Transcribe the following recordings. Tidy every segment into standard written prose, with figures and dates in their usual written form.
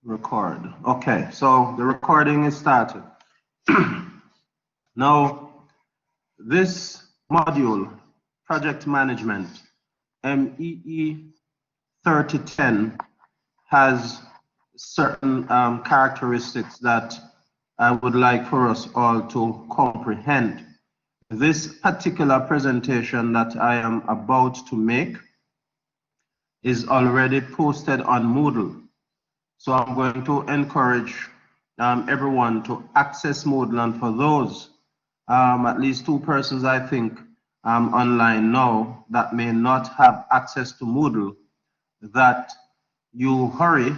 Record. Okay, so the recording is started. Now, this module, project management, MEE 3010, has certain characteristics that I would like for us all to comprehend. This particular presentation that I am about to make is already posted on Moodle. So I'm going to encourage everyone to access Moodle, and for those, at least 2 persons I think online now that may not have access to Moodle, that you hurry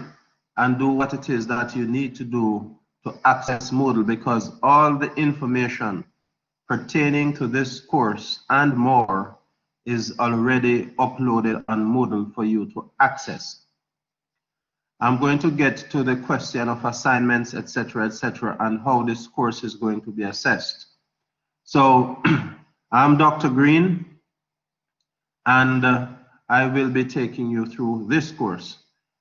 and do what it is that you need to do to access Moodle, because all the information pertaining to this course and more is already uploaded on Moodle for you to access. I'm going to get to the question of assignments, etc., and how this course is going to be assessed. So I'm Dr. Green, and I will be taking you through this course.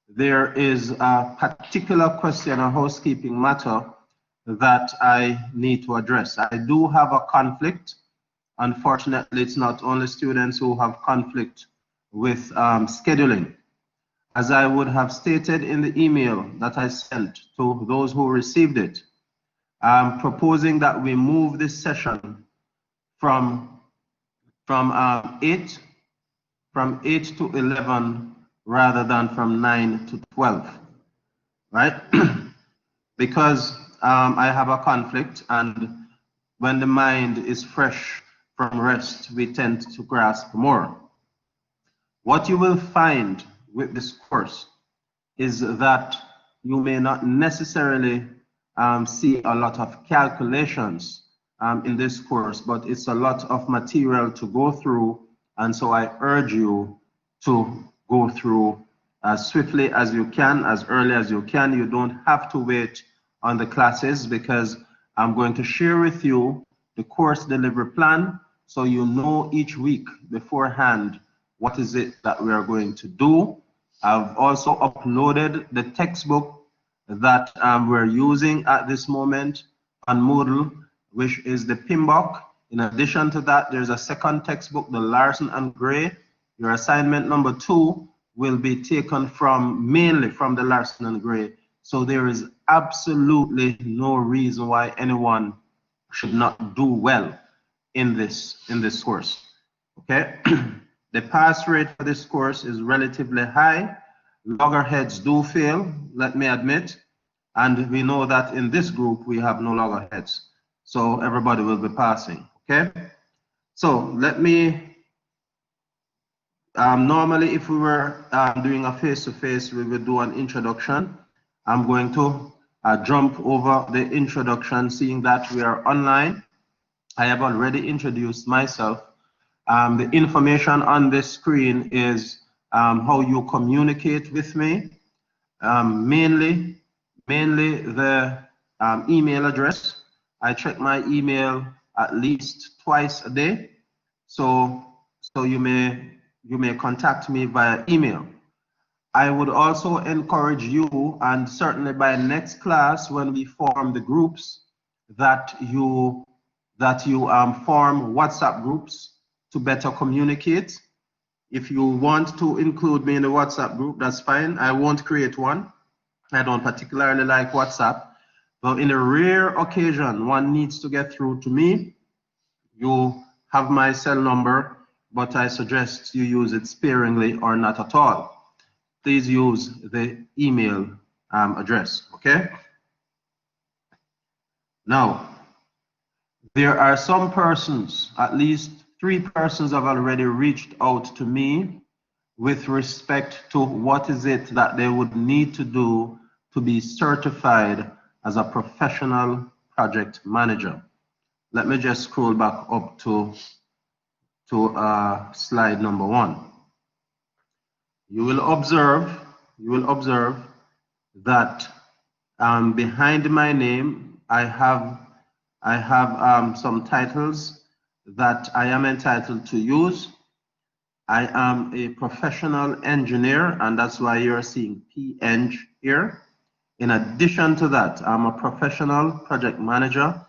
There is a particular question, a housekeeping matter, that I need to address. I do have a conflict. Unfortunately, it's not only students who have conflict with scheduling. As I would have stated in the email that I sent to those who received it, I'm proposing that we move this session from 8 to 11 rather than from 9 to 12, right? Because I have a conflict, and when the mind is fresh from rest, we tend to grasp more. What you will find with this course is that you may not necessarily see a lot of calculations in this course, but it's a lot of material to go through, and so I urge you to go through as swiftly as you can, as early as you can. You don't have to wait on the classes, because I'm going to share with you the course delivery plan, so you know each week beforehand what is it that we are going to do. I've also uploaded the textbook that we're using at this moment on Moodle, which is the PMBOK. In addition to that, there's a second textbook, the Larson and Gray. Your assignment number 2 will be taken mainly from the Larson and Gray. So there is absolutely no reason why anyone should not do well in this course. Okay. The pass rate for this course is relatively high. Loggerheads do fail, let me admit, and we know that in this group we have no loggerheads, so everybody will be passing. Okay, so let me normally, if we were doing a face-to-face, we would do an introduction. I'm going to jump over the introduction, seeing that we are online. I have already introduced myself. The information on this screen is how you communicate with me, mainly the email address. I check my email at least twice a day, so you may contact me via email. I would also encourage you, and certainly by next class when we form the groups, that you form WhatsApp groups to better communicate. If you want to include me in the WhatsApp group, that's fine. I won't create one. I don't particularly like WhatsApp, but in a rare occasion one needs to get through to me. You have my cell number, but I suggest you use it sparingly or not at all. Please use the email address, okay? Now, there are some persons, at least 3 persons have already reached out to me with respect to what is it that they would need to do to be certified as a professional project manager. Let me just scroll back up to slide number 1. You will observe that behind my name I have some titles that I am entitled to use. I am a professional engineer, and that's why you're seeing PEng here. In addition to that, I'm a professional project manager,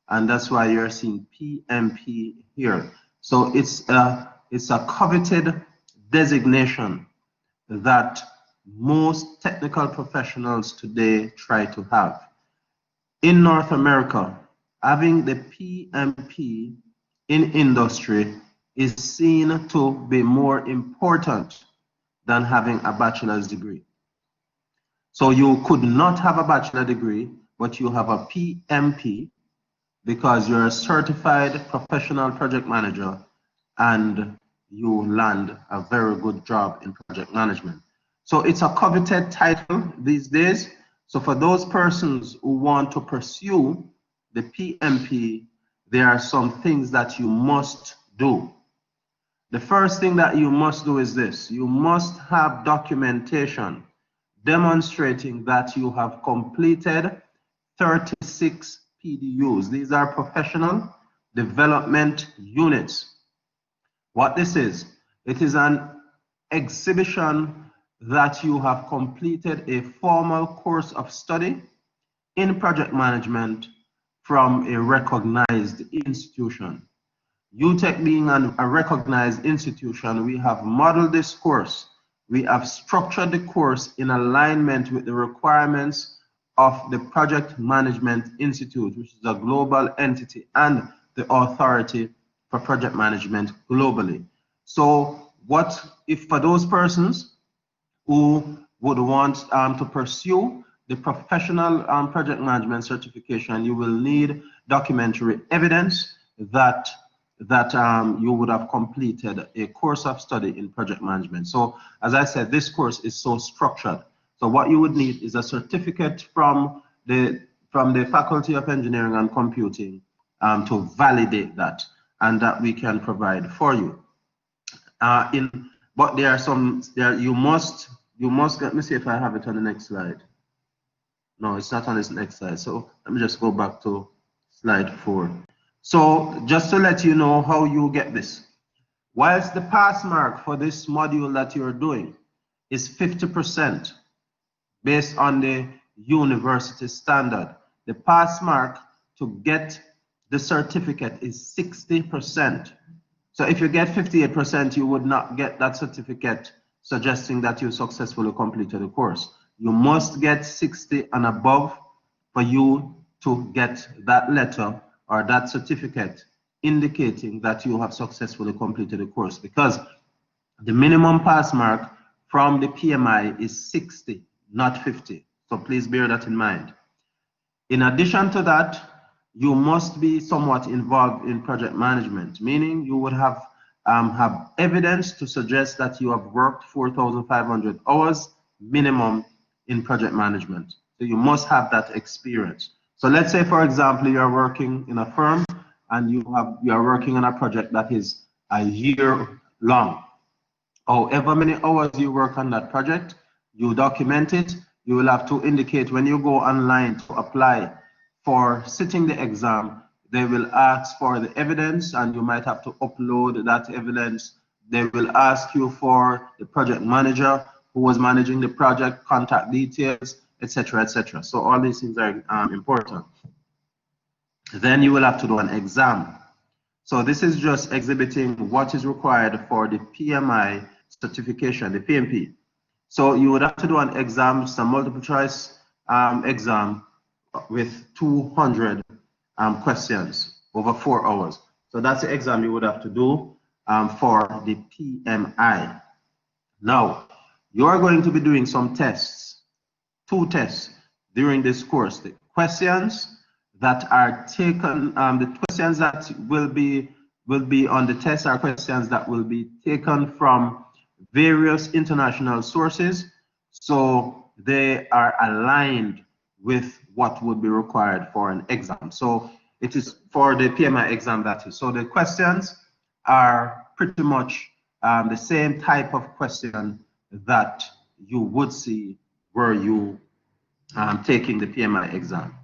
and that's why you're seeing PMP here. So it's a coveted designation that most technical professionals today try to have. In North America, having the PMP in industry is seen to be more important than having a bachelor's degree. So you could not have a bachelor degree, but you have a PMP because you're a certified professional project manager and you land a very good job in project management. So it's a coveted title these days. So for those persons who want to pursue the PMP, there are some things that you must do. The first thing that you must do is this. You must have documentation demonstrating that you have completed 36 PDUs. These are professional development units. What this is, it is an exhibition that you have completed a formal course of study in project management from a recognized institution. UTech being a recognized institution, we have modeled this course. We have structured the course in alignment with the requirements of the Project Management Institute, which is a global entity and the authority for project management globally. So what if for those persons who would want to pursue the professional project management certification, you will need documentary evidence that you would have completed a course of study in project management. So as I said, this course is so structured. So what you would need is a certificate from the Faculty of Engineering and Computing to validate that, and that we can provide for you. But there are some, you must, let me see if I have it on the next slide. No, it's not on this next slide. So let me just go back to slide 4. So just to let you know how you get this. Whilst the pass mark for this module that you're doing is 50% based on the university standard, the pass mark to get the certificate is 60%. So if you get 58%, you would not get that certificate suggesting that you successfully completed the course. You must get 60 and above for you to get that letter or that certificate indicating that you have successfully completed the course, because the minimum pass mark from the PMI is 60, not 50. So please bear that in mind. In addition to that, you must be somewhat involved in project management, meaning you would have evidence to suggest that you have worked 4,500 hours minimum in project management. So you must have that experience. So let's say, for example, you're working in a firm and you are working on a project that is a year long. However many hours you work on that project, you document it. You will have to indicate when you go online to apply for sitting the exam, they will ask for the evidence and you might have to upload that evidence. They will ask you for the project manager who was managing the project, contact details, etc., etc. So all these things are important. Then you will have to do an exam. So this is just exhibiting what is required for the PMI certification, the PMP. So you would have to do an exam, some multiple choice exam with 200 questions over 4 hours. So that's the exam you would have to do for the PMI. Now, you are going to be doing some tests, 2 tests during this course. The questions that are taken, the questions that will be on the test are questions that will be taken from various international sources. So they are aligned with what would be required for an exam. So it is for the PMI exam, that is. So the questions are pretty much the same type of question that you would see were you taking the PMI exam.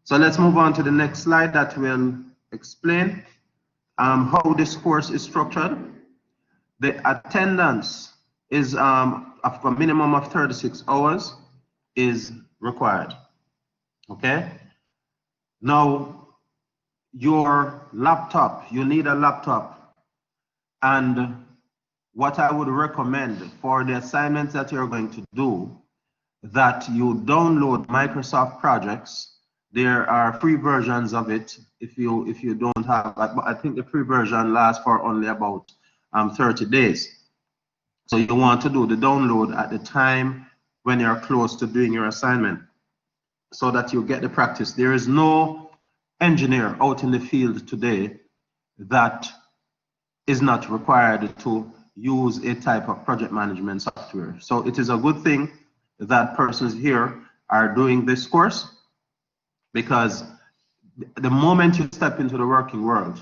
So let's move on to the next slide that will explain how this course is structured. The attendance is of a minimum of 36 hours is required. Okay? Now, your laptop, you need a laptop. And what I would recommend for the assignments that you're going to do, that you download Microsoft Projects. There are free versions of it if you don't have, but I think the free version lasts for only about 30 days. So you want to do the download at the time when you're close to doing your assignment so that you get the practice. There is no engineer out in the field today that is not required to use a type of project management software. So it is a good thing that persons here are doing this course, because the moment you step into the working world,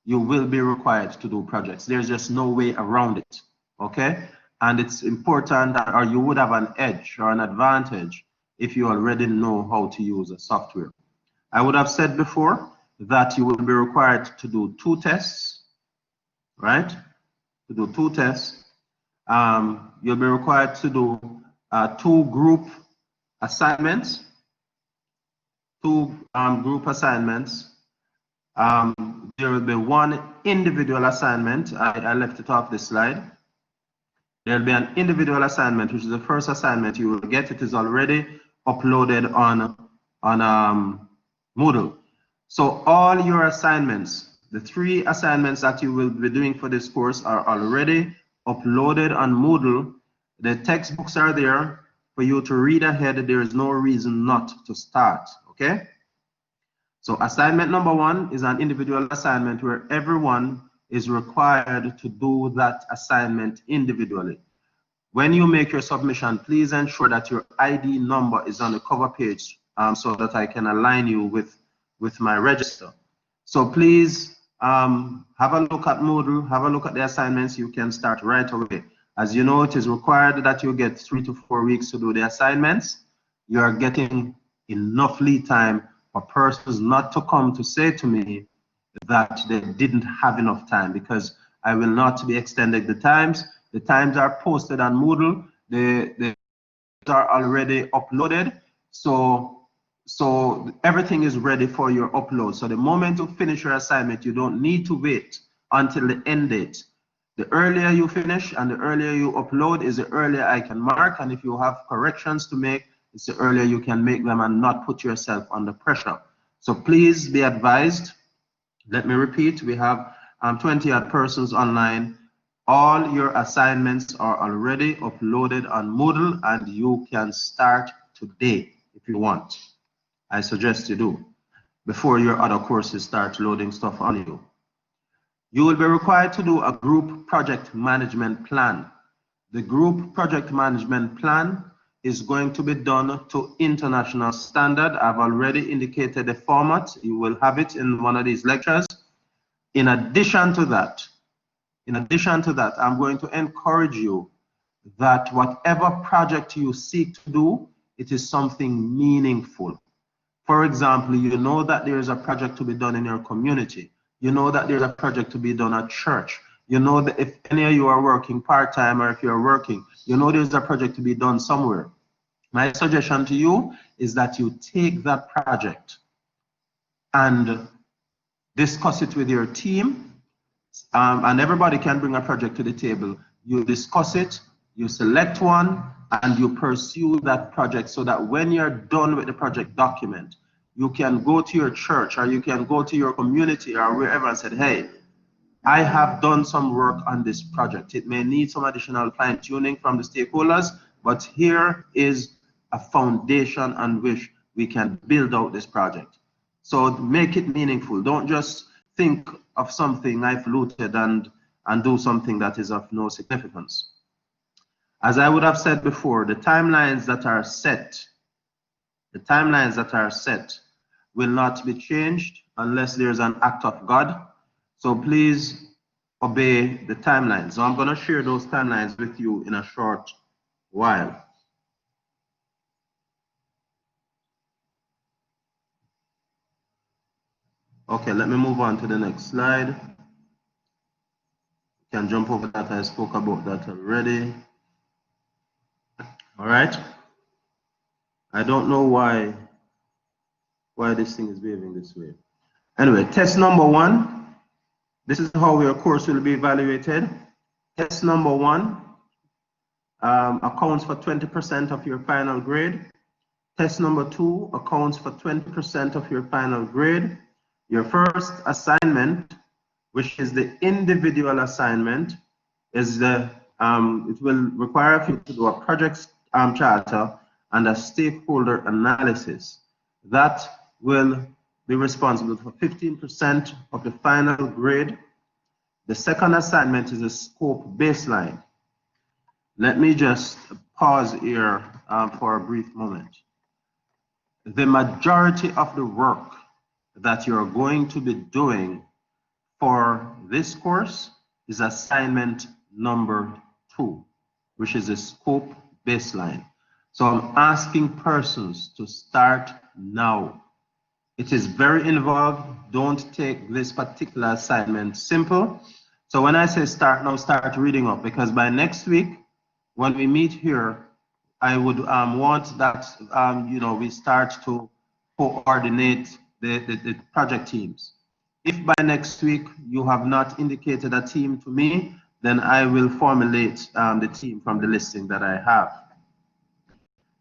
you will be required to do projects. There's just no way around it, okay? And it's important that, or you would have an edge or an advantage if you already know how to use a software. I would have said before that you will be required to do 2 tests, right? To do 2 tests. You'll be required to do 2 group assignments. 2 group assignments. There will be 1 individual assignment. I left it off this slide. There will be an individual assignment, which is the first assignment you will get. It is already uploaded on Moodle. So all your assignments, the 3 assignments that you will be doing for this course, are already uploaded on Moodle. The textbooks are there for you to read ahead. There is no reason not to start, okay? So assignment number 1 is an individual assignment where everyone is required to do that assignment individually. When you make your submission, please ensure that your ID number is on the cover page so that I can align you with my register. So please have a look at Moodle, have a look at the assignments. You can start right away. As you know, it is required that you get 3 to 4 weeks to do the assignments. You are getting enough lead time for persons not to come to say to me that they didn't have enough time, because I will not be extending the times. The times are posted on Moodle. They are already uploaded. So everything is ready for your upload. So the moment you finish your assignment, you don't need to wait until the end date. The earlier you finish and the earlier you upload is the earlier I can mark. And if you have corrections to make, it's the earlier you can make them and not put yourself under pressure. So please be advised. Let me repeat, we have 20 odd persons online. All your assignments are already uploaded on Moodle and you can start today if you want. I suggest you do before your other courses start loading stuff on you. You will be required to do a group project management plan. The group project management plan is going to be done to international standard. I've already indicated the format. You will have it in one of these lectures. In addition to that, I'm going to encourage you that whatever project you seek to do, it is something meaningful. For example, you know that there is a project to be done in your community. You know that there's a project to be done at church. You know that if any of you are working part-time or if you're working, you know there's a project to be done somewhere. My suggestion to you is that you take that project and discuss it with your team, and everybody can bring a project to the table. You discuss it, you select one, and you pursue that project so that when you're done with the project document, you can go to your church or you can go to your community or wherever and say, hey, I have done some work on this project. It may need some additional fine-tuning from the stakeholders, but here is a foundation on which we can build out this project. So make it meaningful. Don't just think of something highfalutin and do something that is of no significance. As I would have said before, the timelines that are set will not be changed unless there's an act of God. So please obey the timelines. So I'm going to share those timelines with you in a short while. Okay, let me move on to the next slide. You can jump over that. I spoke about that already. All right. I don't know why this thing is behaving this way. Anyway, test number 1. This is how your course will be evaluated. Test number 1 accounts for 20% of your final grade. Test number 2 accounts for 20% of your final grade. Your first assignment, which is the individual assignment, is the it will require you to do a project charter and a stakeholder analysis. That will be responsible for 15% of the final grade. The second assignment is a scope baseline. Let me just pause here for a brief moment. The majority of the work that you're going to be doing for this course is assignment number 2, which is a scope baseline. So I'm asking persons to start now. It is very involved. Don't take this particular assignment simple. So when I say start now, start reading up, because by next week, when we meet here, I would want that you know, we start to coordinate the project teams. If by next week you have not indicated a team to me, then I will formulate the team from the listing that I have.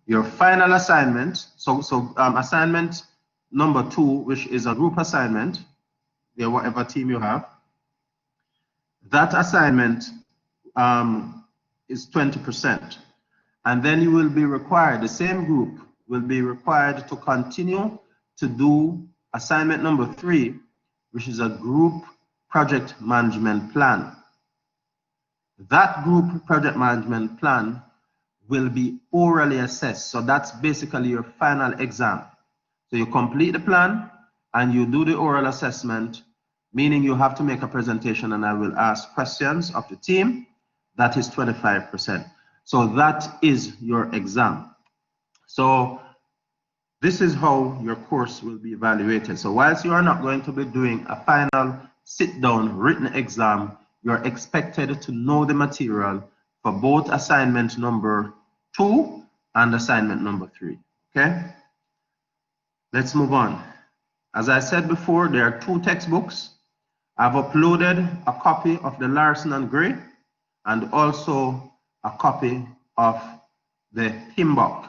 Your final assignment, assignment number 2, which is a group assignment, whatever team you have, that assignment is 20. And then you will be required, the same group will be required to continue to do assignment number 3, which is a group project management plan. That group project management plan will be orally assessed. So that's basically your final exam. So you complete the plan and you do the oral assessment, meaning you have to make a presentation and I will ask questions of the team. That is 25%. So that is your exam. So this is how your course will be evaluated. So whilst you are not going to be doing a final sit-down written exam, you're expected to know the material for both assignment number 2 and assignment number 3. Okay? Let's move on. As I said before, there are 2 textbooks. I've uploaded a copy of the Larson and Gray and also a copy of the PMBOK.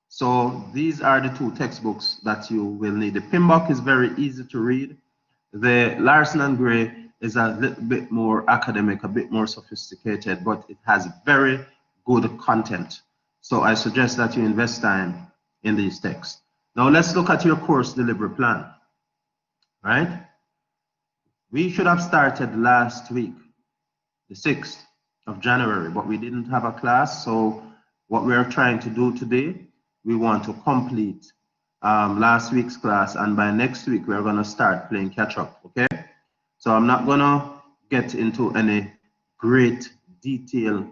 So these are the 2 textbooks that you will need. The PMBOK is very easy to read. The Larson and Gray is a little bit more academic, a bit more sophisticated, but it has very good content. So I suggest that you invest time in these texts. Now let's look at your course delivery plan, right? We should have started last week, the 6th of January, but we didn't have a class. So what we're trying to do today, we want to complete last week's class, and by next week, we're gonna start playing catch up, okay? So I'm not gonna get into any great detail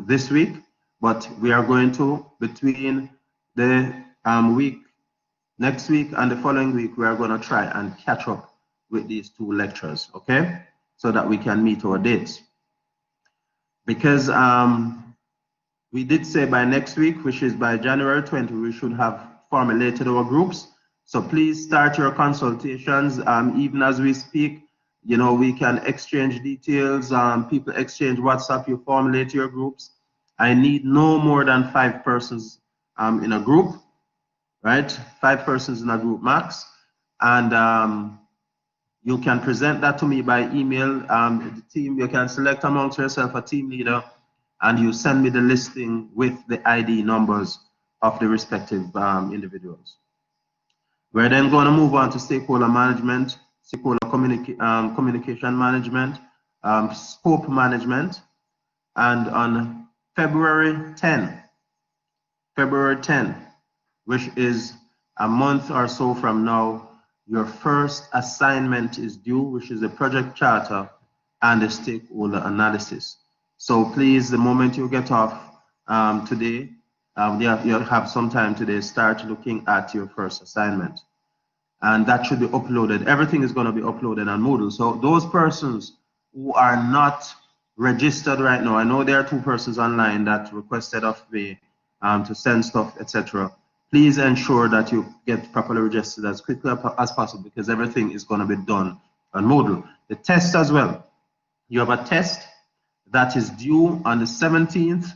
this week, but we are going to, between the week, next week and the following week, we are gonna try and catch up with these 2 lectures, okay? So that we can meet our dates. Because we did say by next week, which is by January 20, we should have formulated our groups. So please start your consultations even as we speak. You know, we can exchange details, people exchange WhatsApp, you formulate your groups. I need no more than 5 persons in a group, right? 5 persons in a group max. And you can present that to me by email. The team, you can select amongst yourself a team leader and you send me the listing with the ID numbers of the respective individuals. We're then going to move on to stakeholder management, stakeholder communication management, scope management. And on February 10, which is a month or so from now, your first assignment is due, which is a project charter and a stakeholder analysis. So please, the moment you get off today, you'll have some time today, start looking at your first assignment. And that should be uploaded. Everything is going to be uploaded on Moodle. So those persons who are not registered right now, I know there are 2 persons online that requested of me to send stuff, etc. Please ensure that you get properly registered as quickly as possible, because everything is going to be done on Moodle. The test as well. You have a test that is due on the 17th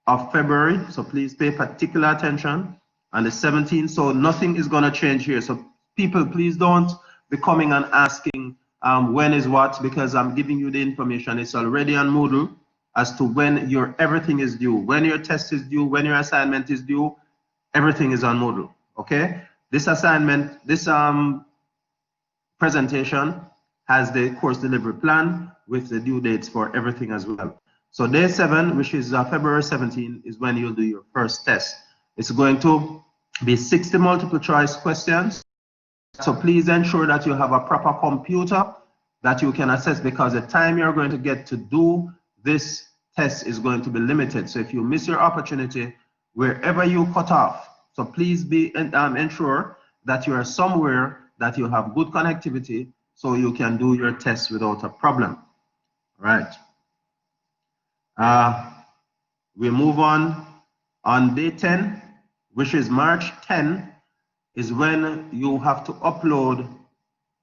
of February, so please pay particular attention on the 17th. So nothing is going to change here. So people, please don't be coming and asking when is what, because I'm giving you the information. It's already on Moodle as to when your everything is due, when your test is due, when your assignment is due. Everything is on Moodle. Okay, this assignment, this presentation has the course delivery plan with the due dates for everything as well. So day 7, which is February 17, is when you'll do your first test. It's going to be 60 multiple choice questions. So please ensure that you have a proper computer that you can access, because the time you're going to get to do this test is going to be limited. So if you miss your opportunity, wherever you cut off, so please be ensure that you are somewhere that you have good connectivity so you can do your test without a problem. All right. We move on day 10, which is March 10, is when you have to upload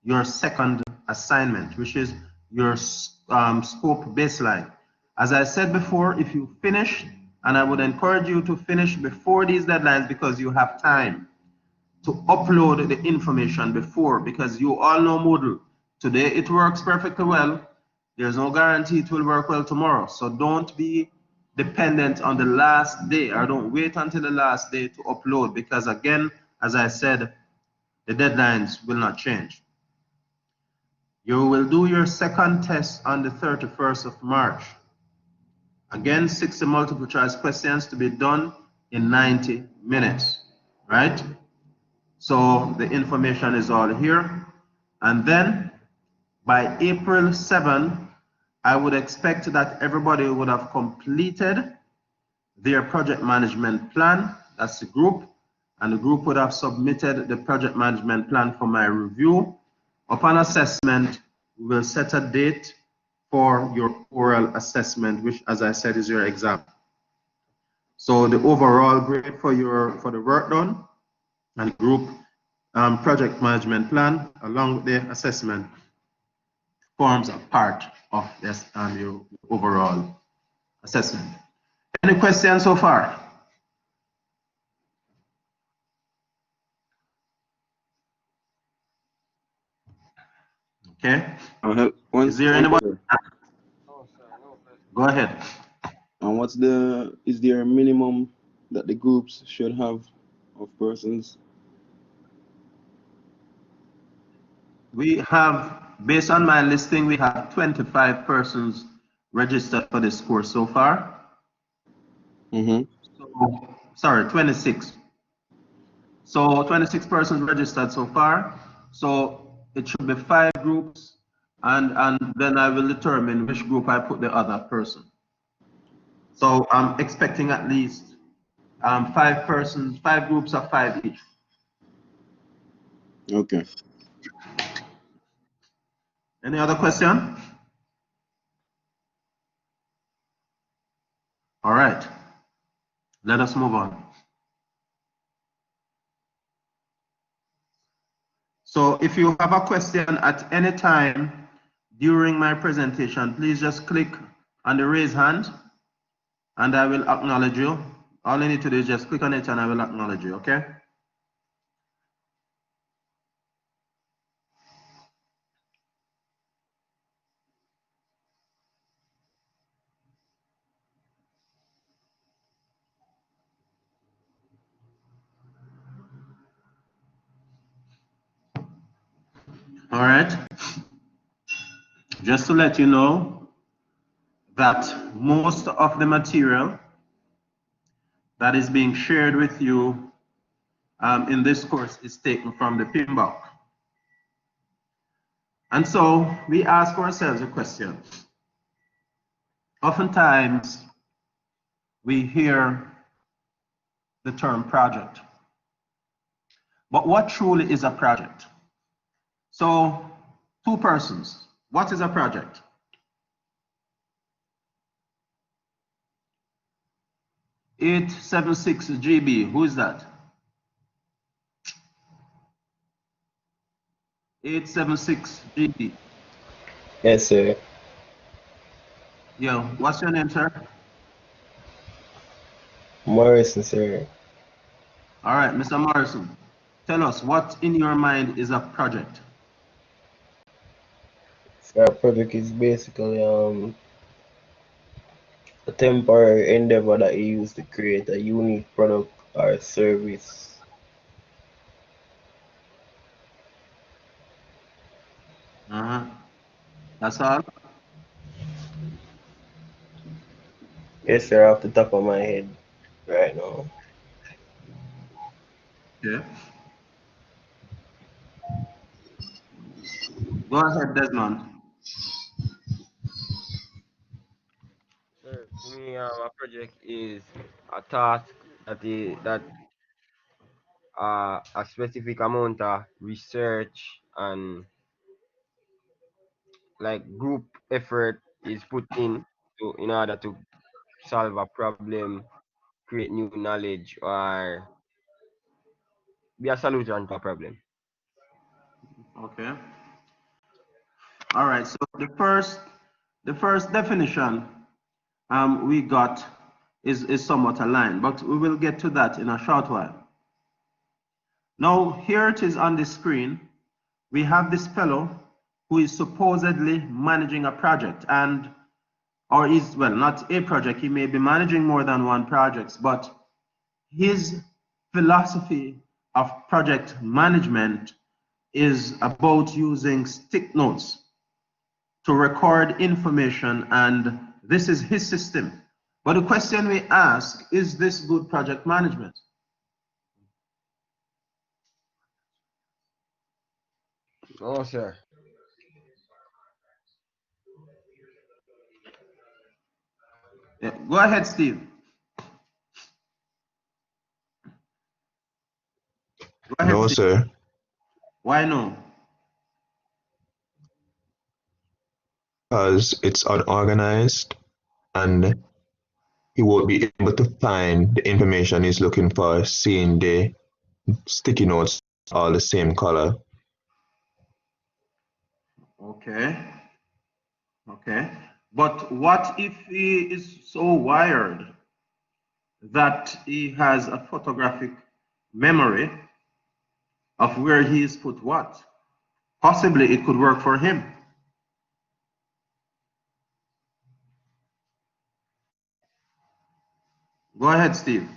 your second assignment, which is your scope baseline. As I said before, if you finish, and I would encourage you to finish before these deadlines, because you have time to upload the information before, because you all know Moodle. Today it works perfectly well. There's no guarantee it will work well tomorrow. So don't be dependent on the last day, or don't wait until the last day to upload, because again, as I said, the deadlines will not change. You will do your second test on the 31st of March. Again, 60 multiple choice questions to be done in 90 minutes, right? So the information is all here. And then by April 7, I would expect that everybody would have completed their project management plan. That's the group. And the group would have submitted the project management plan for my review. Upon assessment, we will set a date for your oral assessment, which, as I said, is your exam. So the overall grade for the work done and group project management plan, along with the assessment, forms a part of this your overall assessment. Any questions so far? Okay. Is there anybody? Go ahead. And is there a minimum that the groups should have of persons? We have, based on my listing, we have 25 persons registered for this course so far. So, sorry, 26. So 26 persons registered so far. So it should be 5 groups, and then I will determine which group I put the other person. So I'm expecting at least 5 persons, 5 groups of 5 each. Okay. Any other question? All right. Let us move on. So if you have a question at any time during my presentation, please just click on the raise hand and I will acknowledge you. All you need to do is just click on it and I will acknowledge you, okay? All right. Just to let you know that most of the material that is being shared with you in this course is taken from the PMBOK. And so we ask ourselves a question. Oftentimes we hear the term project, but what truly is a project? So 2 persons, what is a project? 876 GB. Who is that? 876 GB. Yes, sir. Yeah, what's your name, sir? Morrison, sir. All right, Mr. Morrison, tell us what in your mind is a project? So our project is basically a temporary endeavor that you use to create a unique product or service. Uh-huh. That's all? Yes, sir, off the top of my head right now. Okay. Go ahead, Desmond. Sir, to me, a project is a task that a specific amount of research and like group effort is put in order to solve a problem, create new knowledge, or be a solution to a problem. Okay. All right. So the first definition we got is somewhat aligned, but we will get to that in a short while. Now here it is on the screen. We have this fellow who is supposedly managing a project, and or is, well, not a project. He may be managing more than one projects, but his philosophy of project management is about using stick notes to record information, and this is his system. But the question we ask, is this good project management? Oh, sir. Yeah, go ahead, Steve. Go ahead, No, Steve. sir, Why no? because it's unorganized and he won't be able to find the information he's looking for, seeing the sticky notes all the same color. Okay, okay. But what if he is so wired that he has a photographic memory of where he's put what? Possibly it could work for him. Go ahead, Steve.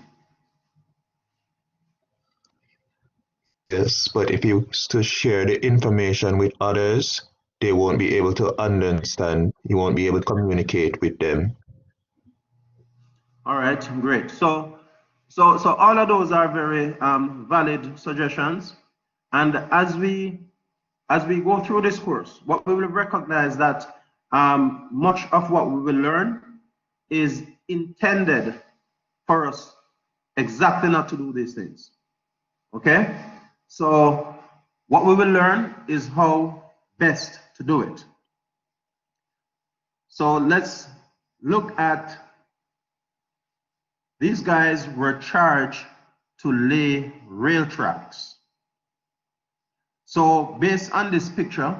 Yes, but if he was to share the information with others, they won't be able to understand. He won't be able to communicate with them. All right, great. So all of those are very valid suggestions. And as we go through this course, what we will recognize that much of what we will learn is intended for us exactly not to do these things. Okay? So what we will learn is how best to do it. So let's look at, these guys were charged to lay rail tracks. So based on this picture,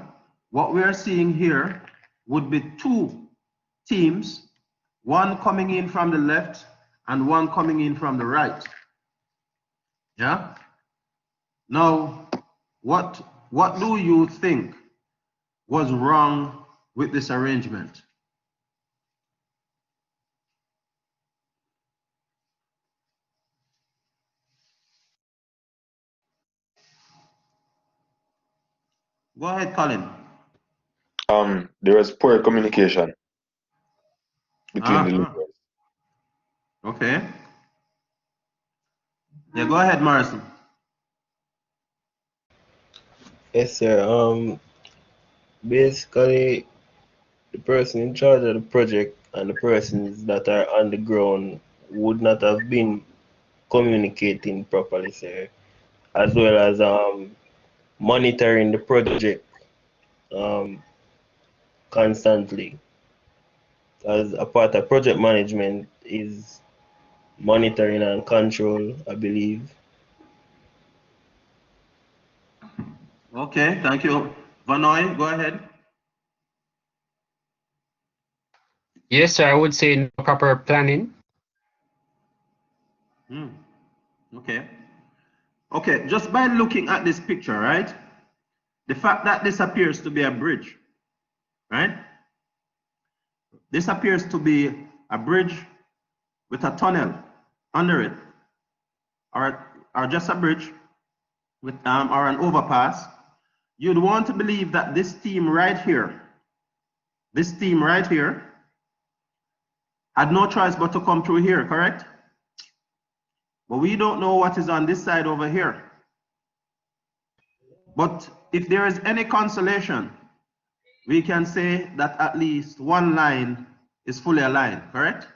what we are seeing here would be two teams, one coming in from the left and one coming in from the right. Yeah? Now, what do you think was wrong with this arrangement? Go ahead, Colin. There was poor communication between the Uh-huh. leaders. Okay. Yeah, go ahead, Morrison. Yes, sir. Basically, the person in charge of the project and the persons that are on the ground would not have been communicating properly, sir, as well as monitoring the project um, constantly. As a part of project management is monitoring and control, I believe. Okay, thank you. Vanoy, go ahead. Yes, sir. I would say no proper planning. Okay. Okay, just by looking at this picture, right? The fact that this appears to be a bridge, right? This appears to be a bridge with a tunnel under it, or just a bridge with or an overpass. You'd want to believe that this team right here, had no choice but to come through here, correct? But we don't know what is on this side over here. But if there is any consolation, we can say that at least one line is fully aligned, correct?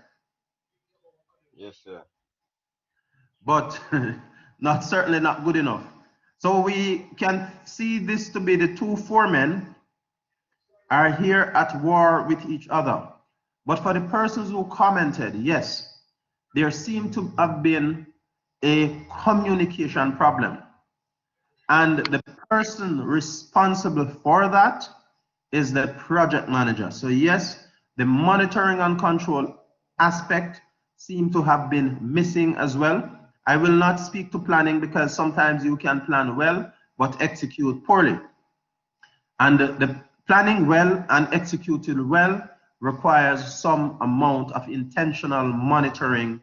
Yes, sir. But certainly not good enough. So we can see this to be the two foremen are here at war with each other. But for the persons who commented, yes, there seemed to have been a communication problem. And the person responsible for that is the project manager. So yes, the monitoring and control aspect seemed to have been missing as well. I will not speak to planning because sometimes you can plan well, but execute poorly. And the planning well and executed well requires some amount of intentional monitoring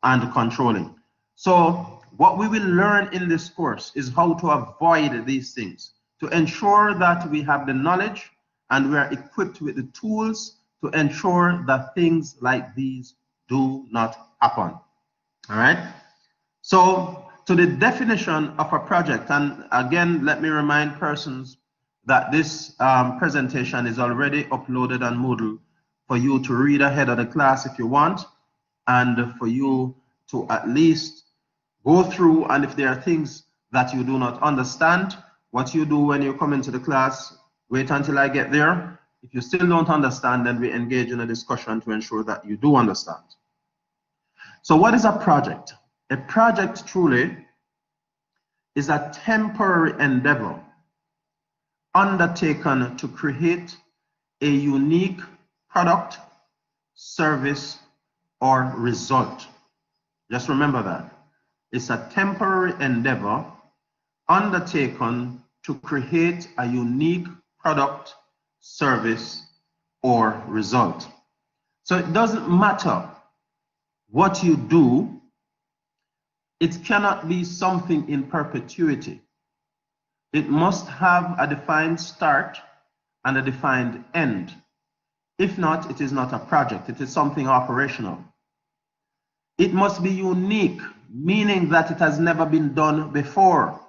and controlling. So what we will learn in this course is how to avoid these things, to ensure that we have the knowledge and we are equipped with the tools to ensure that things like these do not happen. All right. So to the definition of a project, and again, let me remind persons that this presentation is already uploaded on Moodle for you to read ahead of the class if you want, and for you to at least go through, and if there are things that you do not understand, what you do when you come into the class, wait until I get there. If you still don't understand, then we engage in a discussion to ensure that you do understand. So what is a project? A project truly is a temporary endeavor undertaken to create a unique product, service, or result. Just remember that. It's a temporary endeavor undertaken to create a unique product, service, or result. So it doesn't matter what you do, it cannot be something in perpetuity. It must have a defined start and a defined end. If not, it is not a project, it is something operational. It must be unique, meaning that it has never been done before.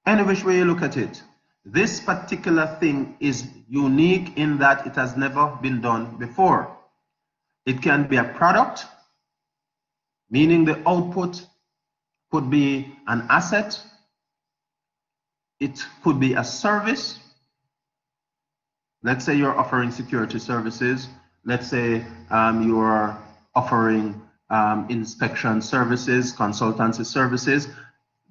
Any which way you look at it, this particular thing is unique in that it has never been done before. It can be a product, meaning the output could be an asset. It could be a service. Let's say you're offering security services. Let's say you're offering inspection services, consultancy services.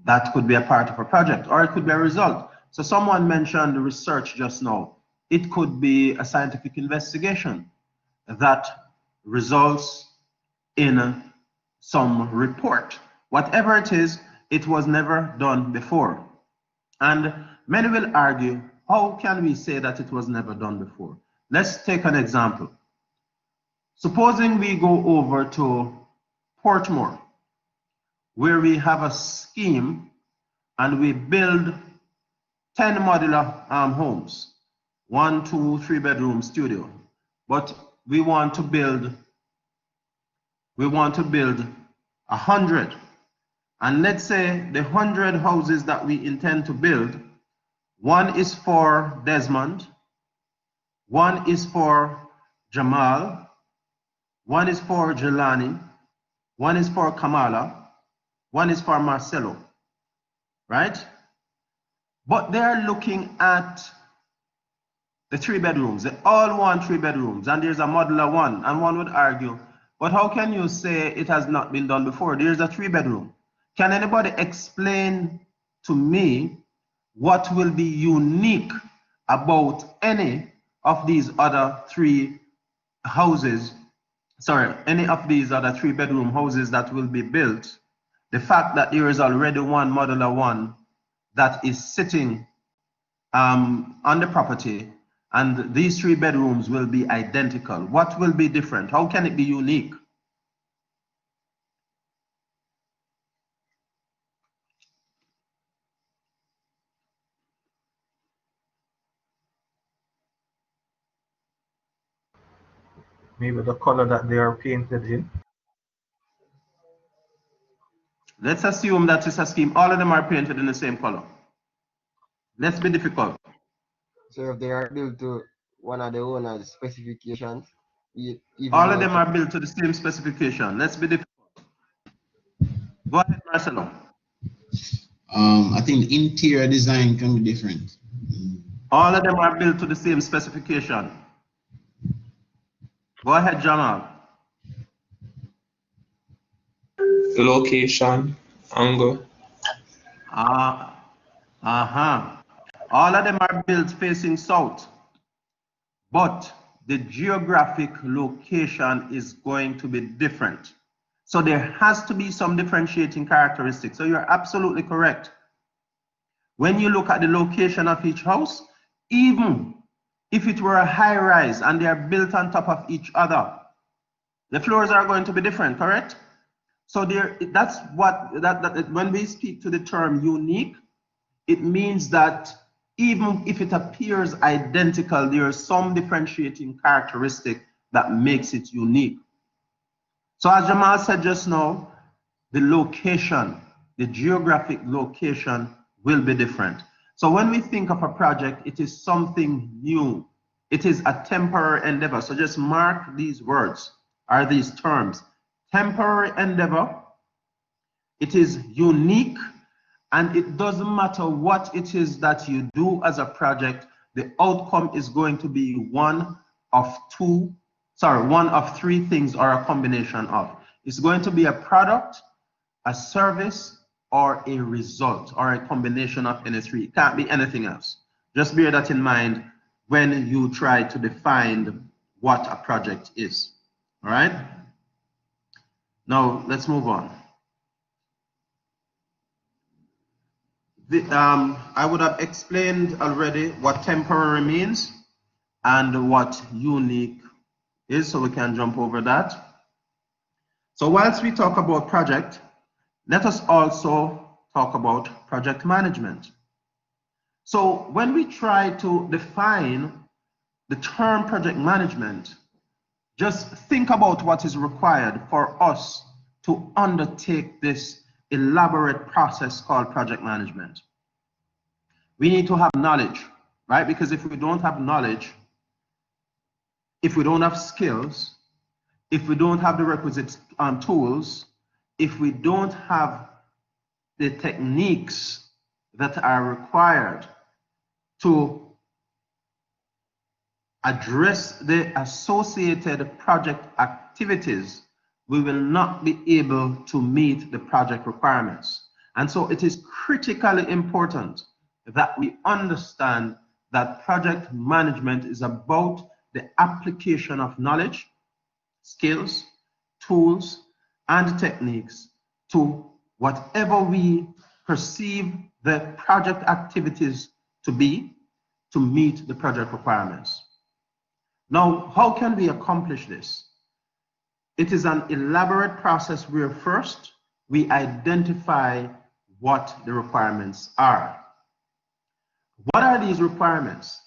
That could be a part of a project, or it could be a result. So someone mentioned research just now. It could be a scientific investigation that results in some report. Whatever it is, it was never done before. And many will argue, how can we say that it was never done before? Let's take an example. Supposing we go over to Portmore, where we have a scheme and we build 10 modular homes, 1, 2, 3 bedroom studio, but we want to build 100. And let's say the 100 houses that we intend to build, one is for Desmond, one is for Jamal, one is for Jelani, one is for Kamala, one is for Marcelo, right? But they're looking at the 3 bedrooms. They all want 3 bedrooms, and there's a modular one. And one would argue, But how can you say it has not been done before? There's a 3-bedroom. Can anybody explain to me what will be unique about any of these other 3 houses? Sorry, any of these other 3-bedroom houses that will be built? The fact that there is already one modular one that is sitting on the property, and these 3 bedrooms will be identical. What will be different? How can it be unique? Maybe the color that they are painted in. Let's assume that it's a scheme. All of them are painted in the same color. Let's be difficult. So if they are built to one of the owner's specifications, even All of though them are built to the same specification. Let's be difficult. Go ahead, Marcelo. I think the interior design can be different. All of them are built to the same specification. Go ahead, Jamal. Location, angle. All of them are built facing south, but the geographic location is going to be different. So there has to be some differentiating characteristics. So you're absolutely correct. When you look at the location of each house, even if it were a high rise and they are built on top of each other, the floors are going to be different, correct? So that's what when we speak to the term unique, it means that even if it appears identical, there is some differentiating characteristic that makes it unique. So as Jamal said just now, the location, the geographic location will be different. So when we think of a project, it is something new. It is a temporary endeavor. So just mark these words or these terms. Temporary endeavor, it is unique, and it doesn't matter what it is that you do as a project, the outcome is going to be one of 3 things or a combination of. It's going to be a product, a service, or a result, or a combination of any 3. It can't be anything else. Just bear that in mind when you try to define what a project is. All right? Now, let's move on. I would have explained already what temporary means and what unique is, so we can jump over that. So whilst we talk about project, let us also talk about project management. So when we try to define the term project management, just think about what is required for us to undertake this elaborate process called project management. We need to have knowledge, right? Because if we don't have knowledge, if we don't have skills, if we don't have the requisite tools, if we don't have the techniques that are required to address the associated project activities, we will not be able to meet the project requirements. And so it is critically important that we understand that project management is about the application of knowledge, skills, tools, and techniques to whatever we perceive the project activities to be, to meet the project requirements. Now, how can we accomplish this? It is an elaborate process where first we identify what the requirements are. What are these requirements?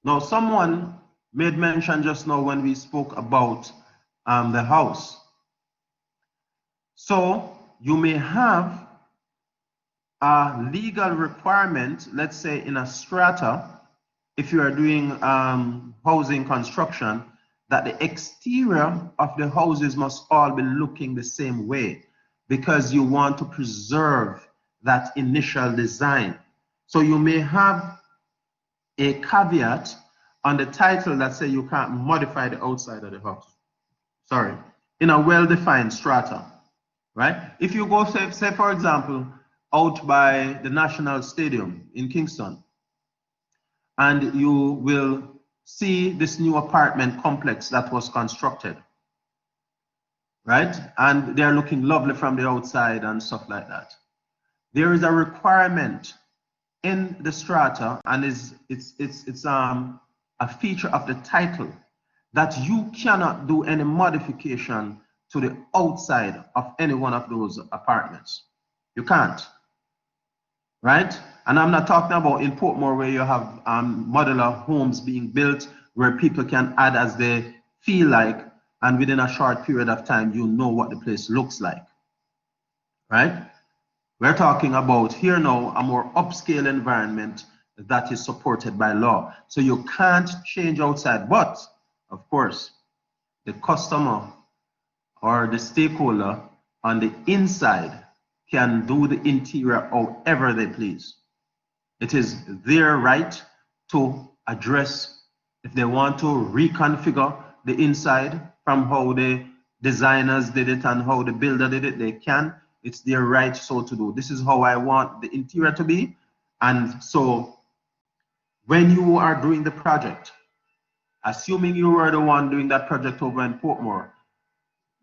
Now, someone made mention just now when we spoke about the house. So you may have a legal requirement, let's say in a strata, if you are doing housing construction, that the exterior of the houses must all be looking the same way, because you want to preserve that initial design. So you may have a caveat on the title that say you can't modify the outside of the house. Sorry. in a well-defined strata, right? If you go, say for example, out by the National Stadium in Kingston, and you will see this new apartment complex that was constructed, right? And they're looking lovely from the outside and stuff like that. There is a requirement in the strata, and it's a feature of the title, that you cannot do any modification to the outside of any one of those apartments. You can't, right? And I'm not talking about in Portmore where you have modular homes being built where people can add as they feel like, and within a short period of time, you know what the place looks like, right? We're talking about here now a more upscale environment that is supported by law. So you can't change outside, but of course, the customer or the stakeholder on the inside can do the interior however they please. It is their right to address if they want to reconfigure the inside from how the designers did it and how the builder did it, they can. It's their right so to do. This is how I want the interior to be. And so when you are doing the project, assuming you were the one doing that project over in Portmore,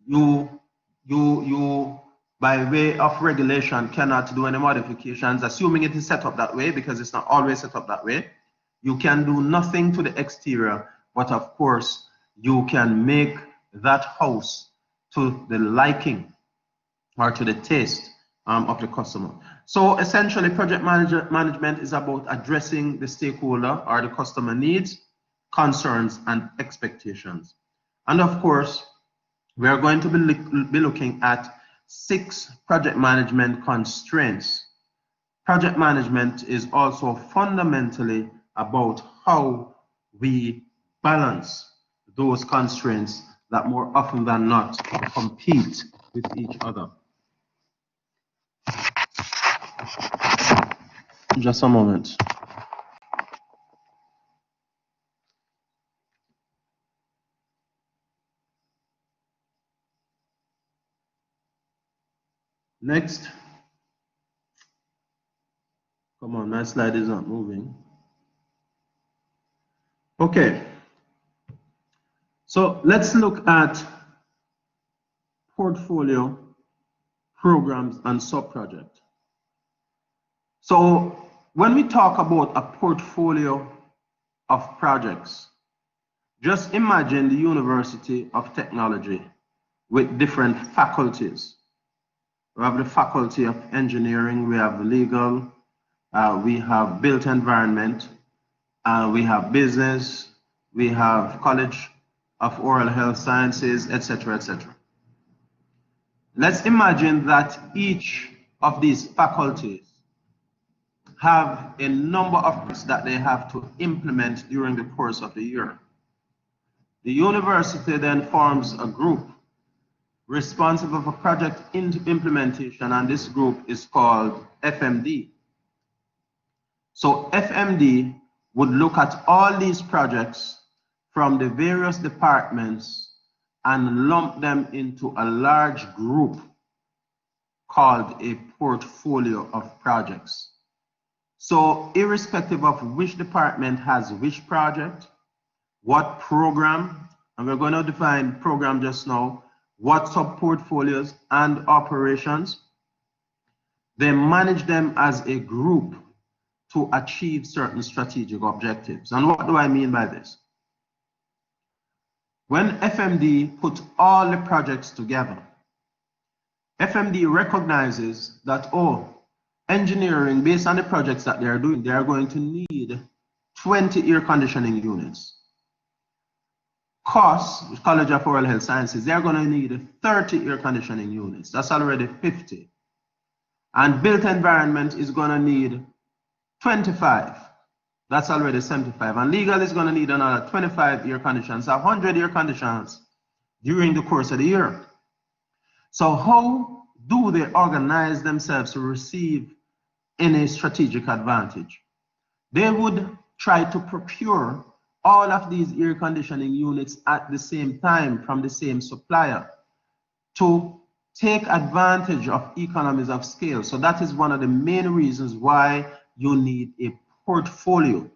you by way of regulation cannot do any modifications, assuming it is set up that way, because it's not always set up that way. You can do nothing to the exterior, but of course you can make that house to the liking or to the taste of the customer. So essentially, project management is about addressing the stakeholder or the customer needs, concerns, and expectations. And of course, we are going to be looking at 6 project management constraints. Project management is also fundamentally about how we balance those constraints that more often than not compete with each other. Just a moment. Next. Come on, my slide is not moving. Okay. So let's look at portfolio, programs, and sub-project. So when we talk about a portfolio of projects, just imagine the University of Technology with different faculties. We have the Faculty of Engineering, we have legal, we have built environment, we have business, we have College of Oral Health Sciences, etc., etc. Let's imagine that each of these faculties have a number of projects that they have to implement during the course of the year. The university then forms a group responsible for project implementation, and this group is called FMD. So FMD would look at all these projects from the various departments and lump them into a large group called a portfolio of projects. So irrespective of which department has which project, what program, and we're going to define program just now, what sub-portfolios and operations, they manage them as a group to achieve certain strategic objectives. And what do I mean by this? When FMD put all the projects together, FMD recognizes that, oh, engineering, based on the projects that they are doing, they are going to need 20 air conditioning units. COS, College of Oral Health Sciences, they're going to need 30 air conditioning units. That's already 50. And built environment is going to need 25. That's already 75. And legal is going to need another 25 air conditioners, 100 air conditioners during the course of the year. So how do they organize themselves to receive any strategic advantage? They would try to procure all of these air conditioning units at the same time from the same supplier. to take advantage of economies of scale. So that is one of the main reasons why you need a portfolio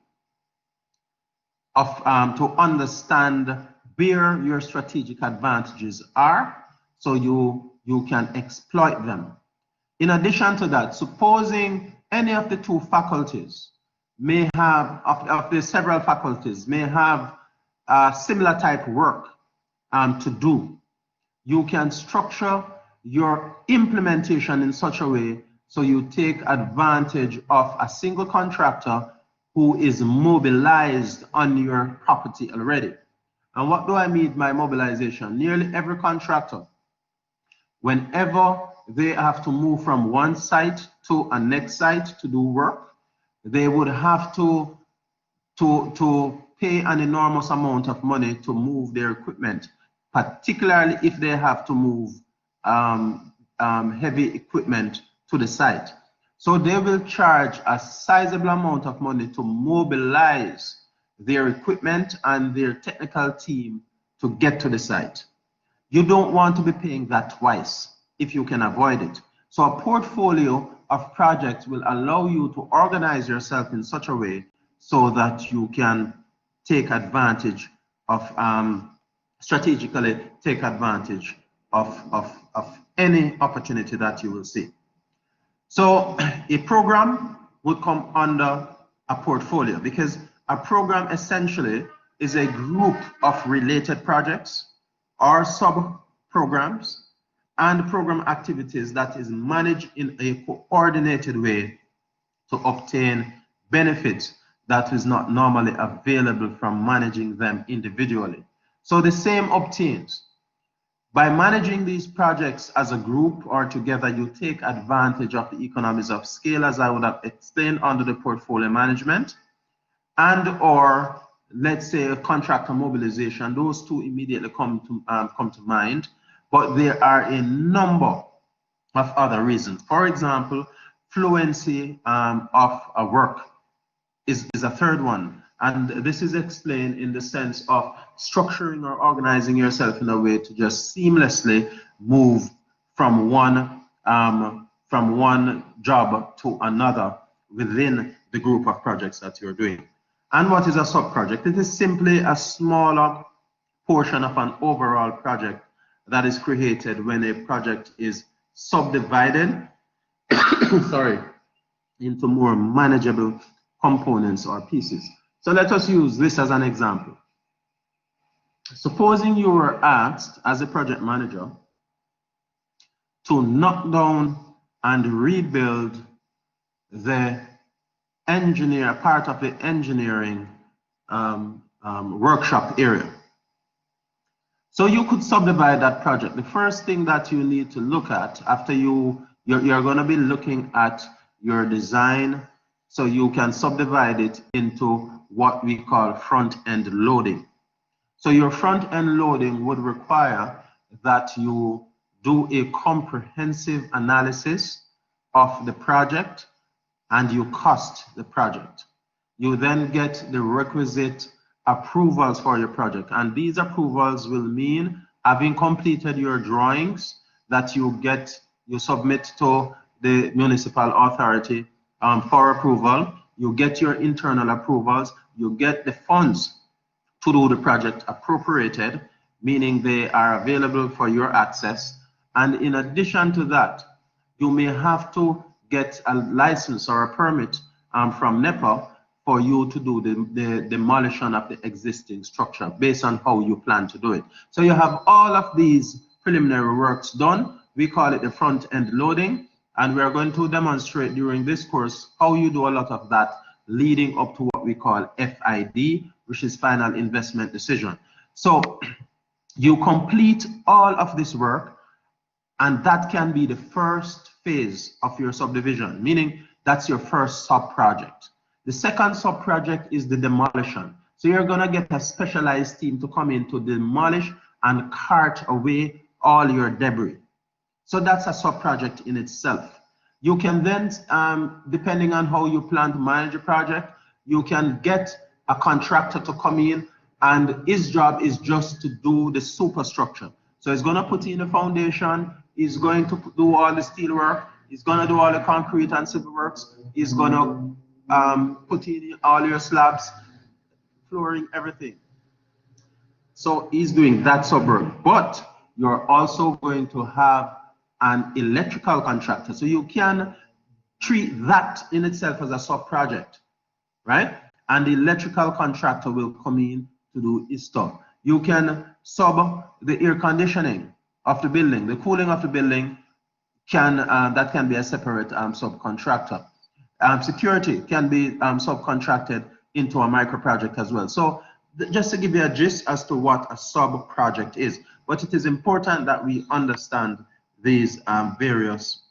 of to understand where your strategic advantages are, so you can exploit them. In addition to that, supposing any of the two faculties may have, of the several faculties may have similar type work to do, you can structure your implementation in such a way so you take advantage of a single contractor who is mobilized on your property already. And what do I mean by mobilization? Nearly every contractor, whenever they have to move from one site to a next site to do work, they would have to pay an enormous amount of money to move their equipment, particularly if they have to move heavy equipment to the site. So they will charge a sizable amount of money to mobilize their equipment and their technical team to get to the site. You don't want to be paying that twice if you can avoid it. So a portfolio of projects will allow you to organize yourself in such a way so that you can take advantage of, strategically take advantage of any opportunity that you will see. So a program would come under a portfolio, because a program essentially is a group of related projects or sub-programs and program activities that is managed in a coordinated way to obtain benefits that is not normally available from managing them individually. So the same obtains. By managing these projects as a group or together, you take advantage of the economies of scale, as I would have explained under the portfolio management, and or let's say a contractor mobilization. Those two immediately come to mind, but there are a number of other reasons. For example, fluency of a work is a third one. And this is explained in the sense of structuring or organizing yourself in a way to just seamlessly move from one job to another within the group of projects that you're doing. And what is a sub-project? It is simply a smaller portion of an overall project that is created when a project is subdivided sorry, into more manageable components or pieces. So let us use this as an example. Supposing you were asked as a project manager to knock down and rebuild the part of the engineering workshop area. So you could subdivide that project. The first thing that you need to look at after you're going to be looking at your design, so you can subdivide it into what we call front-end loading. So your front-end loading would require that you do a comprehensive analysis of the project and you cost the project. You then get the requisite approvals for your project, and these approvals will mean having completed your drawings that you submit to the municipal authority for approval. You get your internal approvals, you get the funds to do the project appropriated, meaning they are available for your access. And in addition to that, you may have to get a license or a permit from NEPA for you to do the demolition of the existing structure based on how you plan to do it. So you have all of these preliminary works done. We call it the front-end loading, and we are going to demonstrate during this course how you do a lot of that leading up to what we call FID, which is Final Investment Decision. So you complete all of this work, and that can be the first phase of your subdivision, meaning that's your first sub-project. The second sub-project is the demolition. So you're going to get a specialized team to come in to demolish and cart away all your debris. So that's a sub-project in itself. You can then, depending on how you plan to manage a project, you can get a contractor to come in, and his job is just to do the superstructure. So he's going to put in the foundation, he's going to do all the steel work, he's going to do all the concrete and civil works, he's going to put in all your slabs, flooring, everything. So he's doing that subwork, but you're also going to have an electrical contractor. So you can treat that in itself as a sub project, right? And the electrical contractor will come in to do his stuff. You can sub the air conditioning of the building, the cooling of the building that can be a separate subcontractor. Security can be subcontracted into a micro project as well. So just to give you a gist as to what a sub project is, but it is important that we understand these various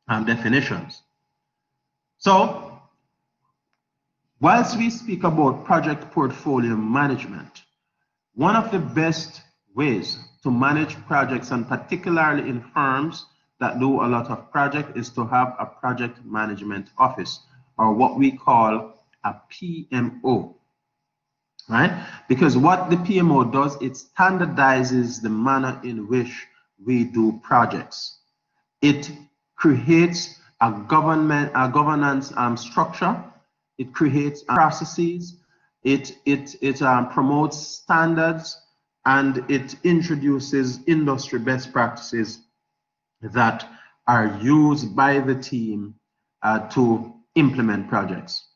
definitions. So whilst we speak about project portfolio management, one of the best ways to manage projects, and particularly in firms that do a lot of projects, is to have a project management office, or what we call a PMO, right? Because what the PMO does, it standardizes the manner in which we do projects. It creates a governance structure. It creates processes. It promotes standards, and it introduces industry best practices that are used by the team to implement projects.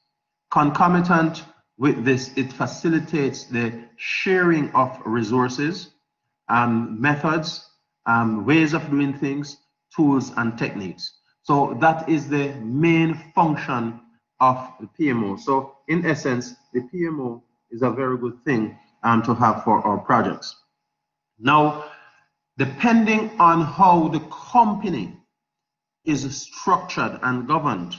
Concomitant with this, it facilitates the sharing of resources, methods, ways of doing things, tools, and techniques. So that is the main function of the PMO. So in essence, the PMO is a very good thing to have for our projects. Now, depending on how the company is structured and governed,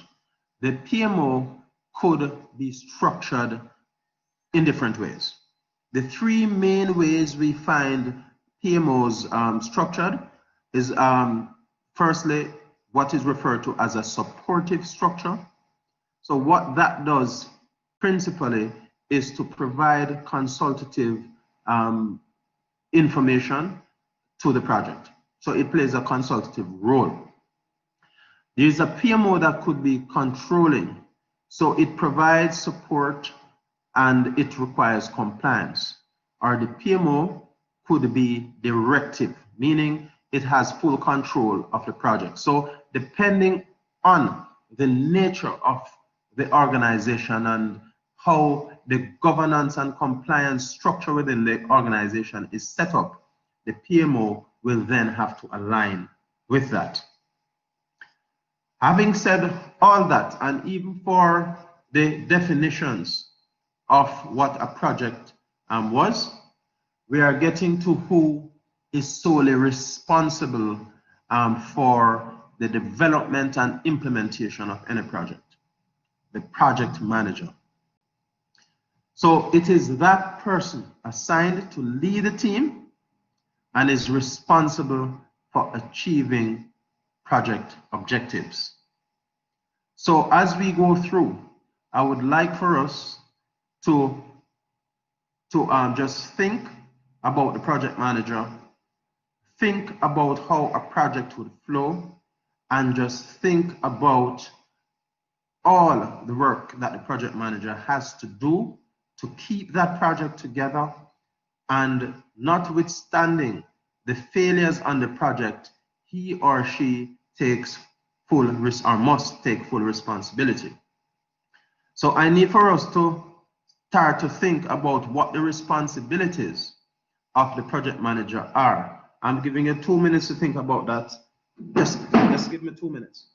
the PMO could be structured in different ways. The three main ways we find PMOs structured is firstly, what is referred to as a supportive structure. So what that does principally is to provide consultative information to the project. So it plays a consultative role. There's a PMO that could be controlling. So it provides support and it requires compliance. Or the PMO could be directive, meaning it has full control of the project. So depending on the nature of the organization and how the governance and compliance structure within the organization is set up, the PMO will then have to align with that. Having said all that, and even for the definitions of what a project was, we are getting to who is solely responsible for the development and implementation of any project, the project manager. So it is that person assigned to lead the team and is responsible for achieving project objectives. So as we go through, I would like for us to just think about the project manager, think about how a project would flow, and just think about all the work that the project manager has to do to keep that project together, and notwithstanding the failures on the project, he or she takes full risk or must take full responsibility. So I need for us to start to think about what the responsibilities of the project manager are. I'm giving you 2 minutes to think about that. Just give me 2 minutes.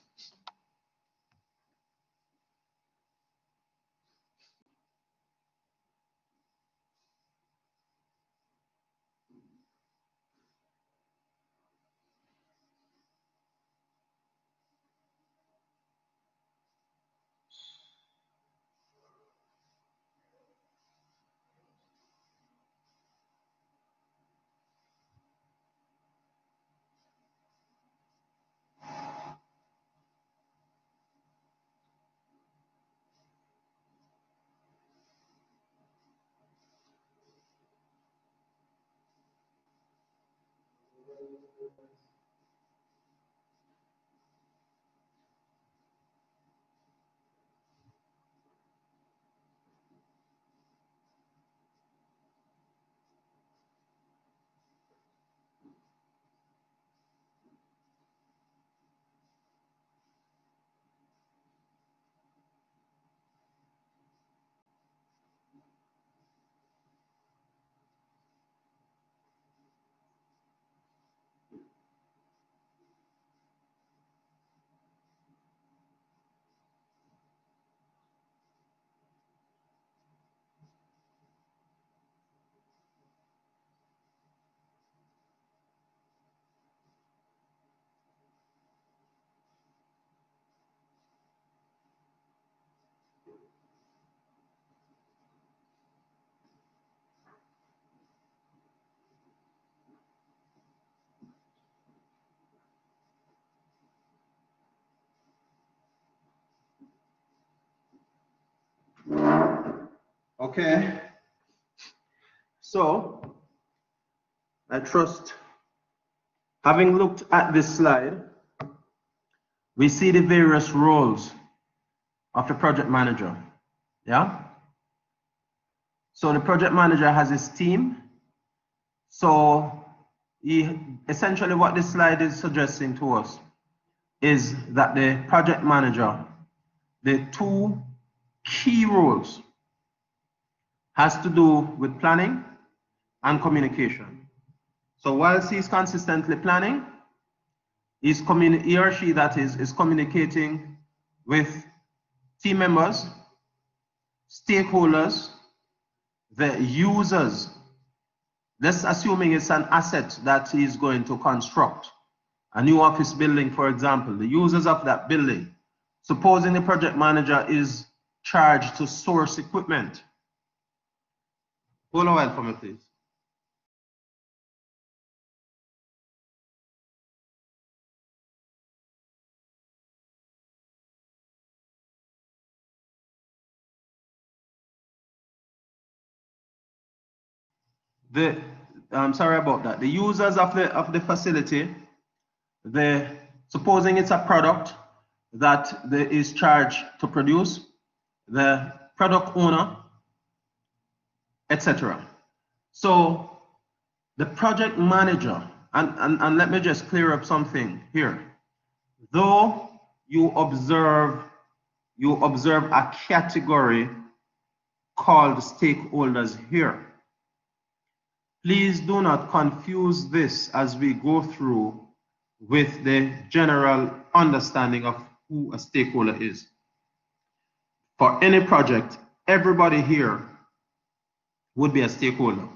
Okay. So, I trust, having looked at this slide, we see the various roles of the project manager. Yeah? So the project manager has his team. So essentially what this slide is suggesting to us is that the project manager, the two key roles has to do with planning and communication. So whilst he's consistently planning, he or she that is communicating with team members, stakeholders, the users. Let's assuming it's an asset that he's going to construct. A new office building, for example, the users of that building. Supposing the project manager is charged to source equipment. Hold on a while for me, please. I'm sorry about that. The users of the facility, supposing it's a product that is charged to produce, the product owner, etc. So the project manager, and let me just clear up something here. Though you observe a category called stakeholders here, please do not confuse this as we go through with the general understanding of who a stakeholder is. For any project, everybody here would be a stakeholder.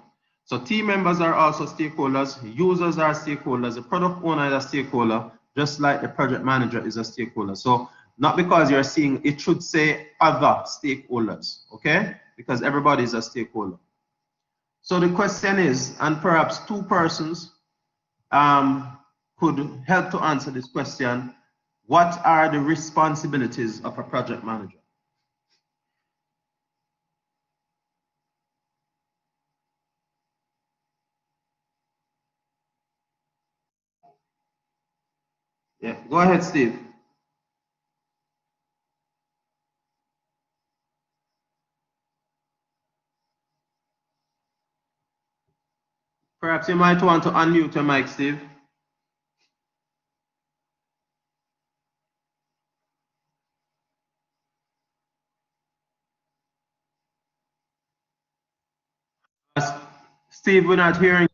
So team members are also stakeholders, users are stakeholders, the product owner is a stakeholder, just like the project manager is a stakeholder. So not because you're seeing, it should say other stakeholders, okay? Because everybody is a stakeholder. So the question is, and perhaps two persons could help to answer this question, what are the responsibilities of a project manager? Yeah, go ahead, Steve. Perhaps you might want to unmute your mic, Steve. Steve, we're not hearing.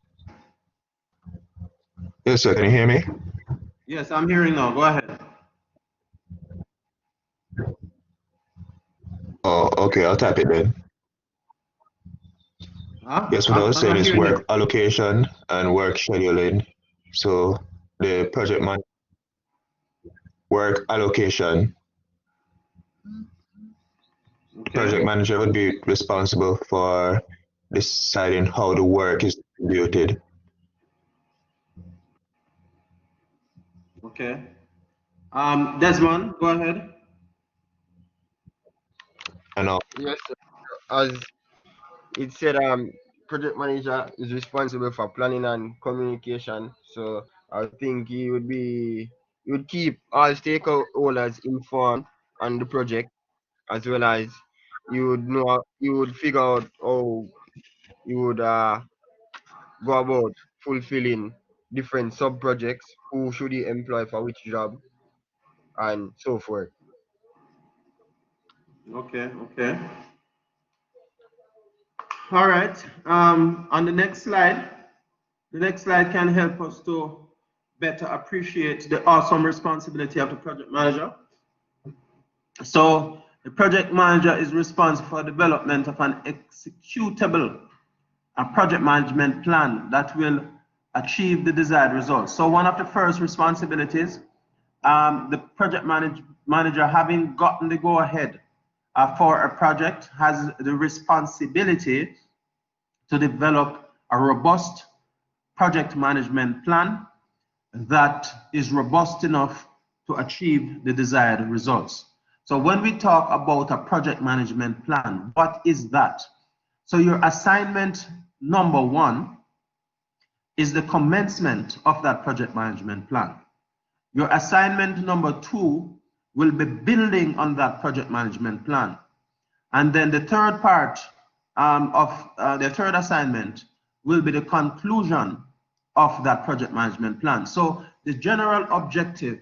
Yes, sir. Can you hear me? Yes, I'm hearing now. Go ahead. Oh, okay. I'll type it then. Huh? Yes, what I was I'm saying not is hearing work you. allocation and work scheduling. So the project man work allocation. Okay. Project manager would be responsible for deciding how the work is distributed. Okay. Desmond, go ahead. And Yes, sir. As it said, project manager is responsible for planning and communication. So I think he would keep all stakeholders informed on the project, as well as you would figure out how you would go about fulfilling different sub projects, who should he employ for which job, and so forth. Okay, okay. All right. On the next slide can help us to better appreciate the awesome responsibility of the project manager. So the project manager is responsible for development of an executable project management plan that will achieve the desired results. So one of the first responsibilities, the project manager, having gotten the go-ahead for a project, has the responsibility to develop a robust project management plan that is robust enough to achieve the desired results. So when we talk about a project management plan, what is that? So your assignment number 1 is the commencement of that project management plan. Your assignment number 2 will be building on that project management plan. And then the third part of the third assignment will be the conclusion of that project management plan. So the general objective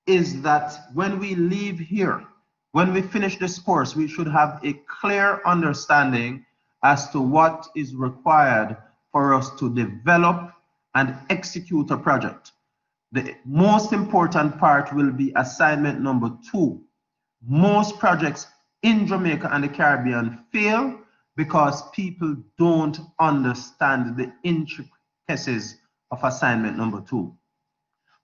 is that when we leave here, when we finish this course, we should have a clear understanding as to what is required for us to develop and execute a project. The most important part will be assignment number 2. Most projects in Jamaica and the Caribbean fail because people don't understand the intricacies of assignment number 2.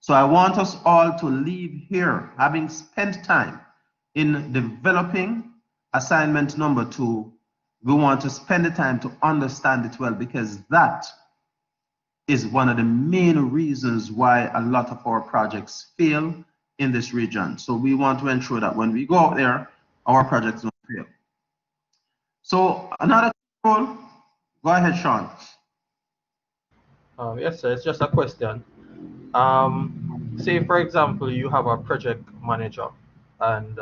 So I want us all to leave here having spent time in developing assignment number 2. We want to spend the time to understand it well, because that is one of the main reasons why a lot of our projects fail in this region. So we want to ensure that when we go out there, our projects don't fail. So another role, go ahead, Sean. Yes, sir. It's just a question. Say, for example, you have a project manager, and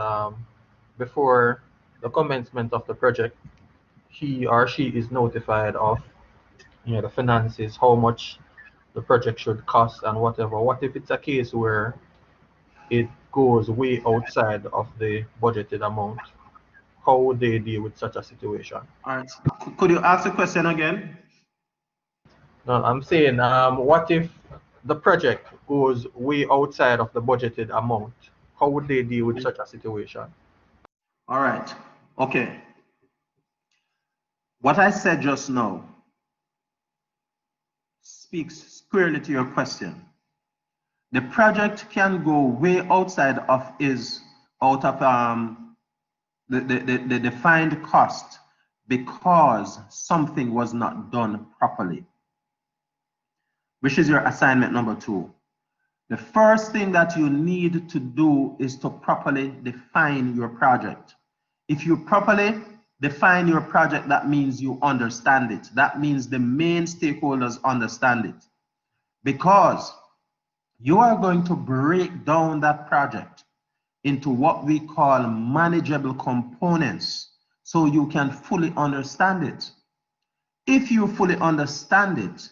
before the commencement of the project, he or she is notified of, the finances, how much the project should cost and whatever. What if it's a case where it goes way outside of the budgeted amount? How would they deal with such a situation? All right. Could you ask the question again? No, I'm saying, what if the project goes way outside of the budgeted amount? How would they deal with such a situation? All right. Okay. What I said just now speaks squarely to your question. The project can go way outside of the defined cost because something was not done properly, which is your assignment number 2. The first thing that you need to do is to properly define your project. If you properly define your project, that means you understand it. That means the main stakeholders understand it, because you are going to break down that project into what we call manageable components so you can fully understand it. If you fully understand it,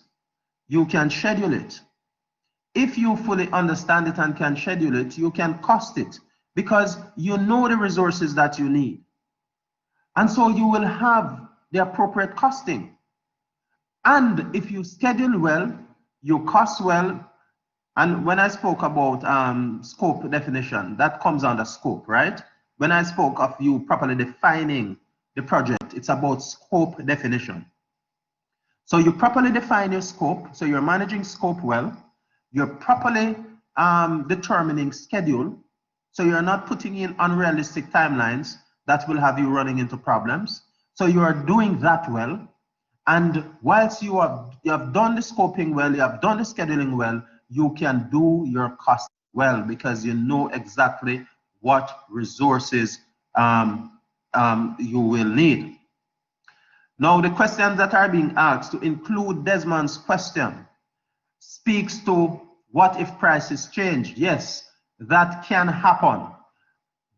you can schedule it. If you fully understand it and can schedule it, you can cost it, because you know the resources that you need. And so you will have the appropriate costing. And if you schedule well, you cost well. And when I spoke about scope definition, that comes under scope, right? When I spoke of you properly defining the project, it's about scope definition. So you properly define your scope, so you're managing scope well. You're properly determining schedule, so you're not putting in unrealistic timelines that will have you running into problems. So you are doing that well. And whilst you have done the scoping well, you have done the scheduling well, you can do your cost well, because you know exactly what resources you will need. Now, the questions that are being asked, to include Desmond's question, speaks to what if prices change? Yes, that can happen.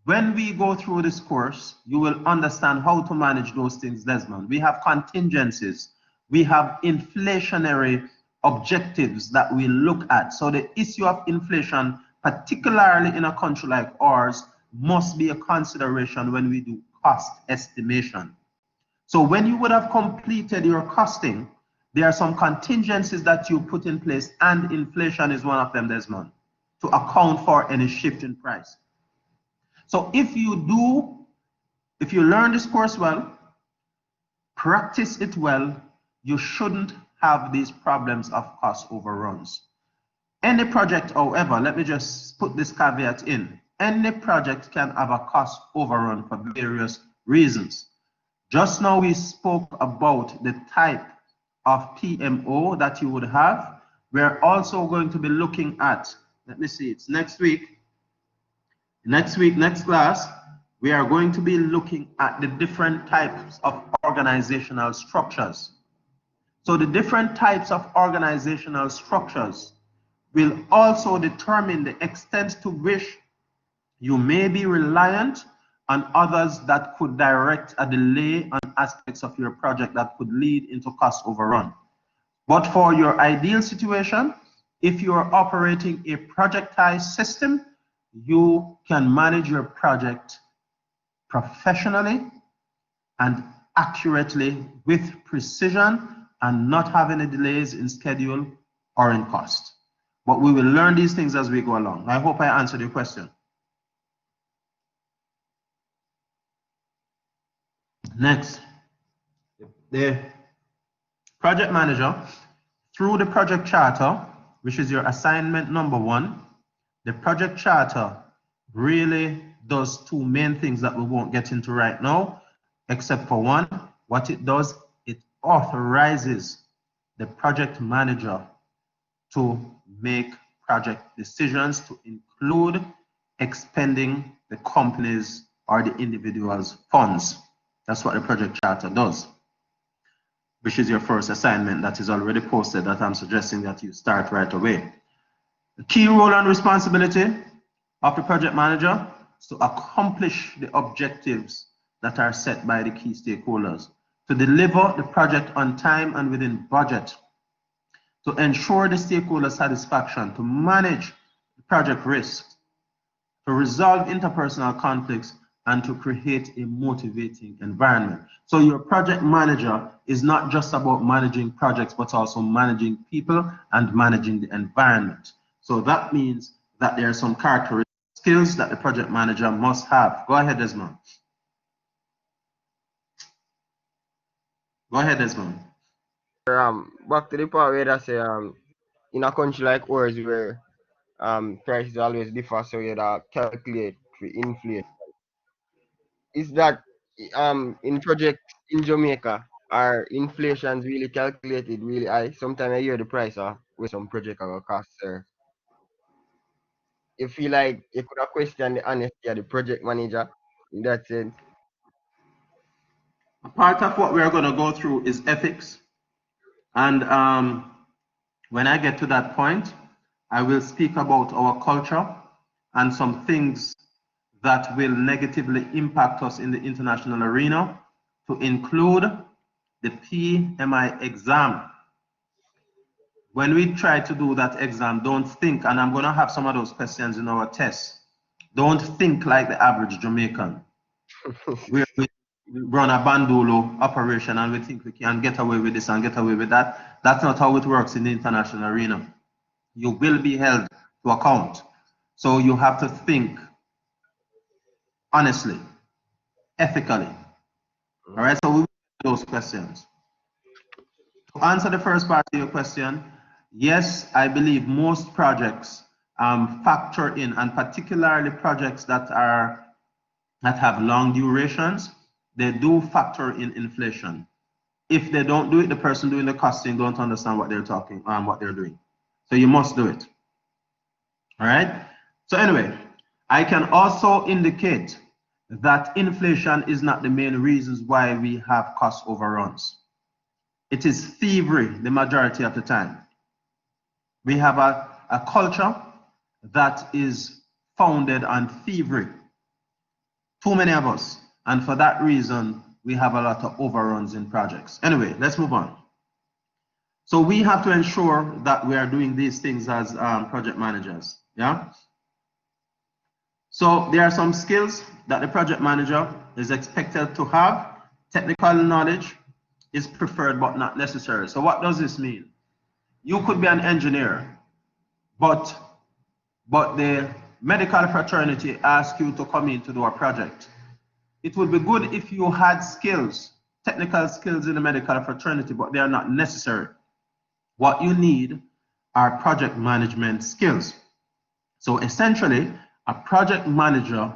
When we go through this course, you will understand how to manage those things, Desmond. We have contingencies. We have inflationary objectives that we look at. So the issue of inflation, particularly in a country like ours, must be a consideration when we do cost estimation. So when you would have completed your costing, there are some contingencies that you put in place, and inflation is one of them, Desmond, to account for any shift in price. So if you learn this course well, practice it well, you shouldn't have these problems of cost overruns. Any project, however, let me just put this caveat in, any project can have a cost overrun for various reasons. Just now we spoke about the type of PMO that you would have. We're also going to be looking at, let me see, it's next week, next class, we are going to be looking at the different types of organizational structures. So the different types of organizational structures will also determine the extent to which you may be reliant on others that could direct a delay on aspects of your project that could lead into cost overrun. But for your ideal situation, if you are operating a projectized system, you can manage your project professionally and accurately with precision and not have any delays in schedule or in cost. But we will learn these things as we go along. I hope I answered your question. Next, the project manager, through the project charter, which is your assignment number 1, the project charter really does 2 main things that we won't get into right now, except for one. What it does, it authorizes the project manager to make project decisions to include expending the company's or the individual's funds. That's what the project charter does, which is your first assignment that is already posted that I'm suggesting that you start right away. The key role and responsibility of the project manager is to accomplish the objectives that are set by the key stakeholders, to deliver the project on time and within budget, to ensure the stakeholder satisfaction, to manage the project risks, to resolve interpersonal conflicts, and to create a motivating environment. So your project manager is not just about managing projects, but also managing people and managing the environment. So that means that there are some characteristic skills that the project manager must have. Go ahead, Desmond. Go ahead, Desmond. Back to the part where I say in a country like ours where prices always differ, so you calculate for inflation. Is that in projects in Jamaica are inflations really calculated really high? Sometimes I hear the price of where some project are gonna cost, sir. You feel like you could have questioned the honesty of the project manager in that sense. Part of what we're going to go through is ethics. And when I get to that point, I will speak about our culture and some things that will negatively impact us in the international arena, to include the PMI exam. When we try to do that exam, don't think, and I'm going to have some of those questions in our test, don't think like the average Jamaican. We run a bandolo operation and we think we can get away with this and get away with that. That's not how it works in the international arena. You will be held to account. So you have to think honestly, ethically. All right, so we will those questions. To answer the first part of your question, yes, I believe most projects factor in, and particularly projects that have long durations, they do factor in inflation. If they don't do it, the person doing the costing don't understand what they're talking what they're doing. So you must do it. All right. So anyway, I can also indicate that inflation is not the main reasons why we have cost overruns. It is thievery the majority of the time. We have a culture that is founded on thievery. Too many of us. And for that reason, we have a lot of overruns in projects. Anyway, let's move on. So we have to ensure that we are doing these things as project managers. Yeah. So there are some skills that the project manager is expected to have. Technical knowledge is preferred but not necessary. So what does this mean? You could be an engineer, but the medical fraternity asks you to come in to do a project. It would be good if you had skills, technical skills in the medical fraternity, but they are not necessary. What you need are project management skills. So essentially, a project manager,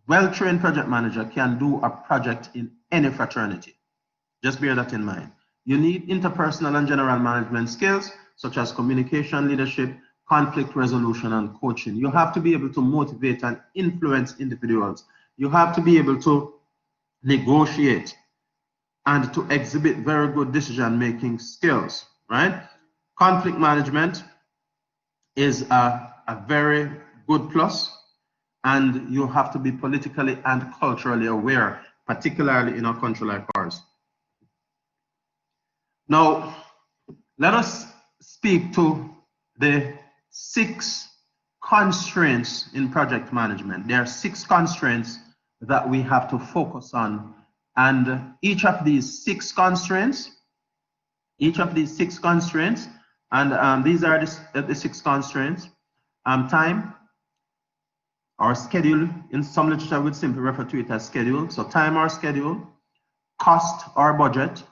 well-trained project manager, can do a project in any fraternity. Just bear that in mind. You need interpersonal and general management skills, such as communication, leadership, conflict resolution, and coaching. You have to be able to motivate and influence individuals. You have to be able to negotiate and to exhibit very good decision-making skills, right? Conflict management is a very good plus, and you have to be politically and culturally aware, particularly in a country like ours. Now, let us speak to the 6 constraints in project management. There are 6 constraints that we have to focus on, and each of these 6 constraints, and these are the 6 constraints. Time or schedule, in some literature would simply refer to it as schedule. So time or schedule, cost or budget,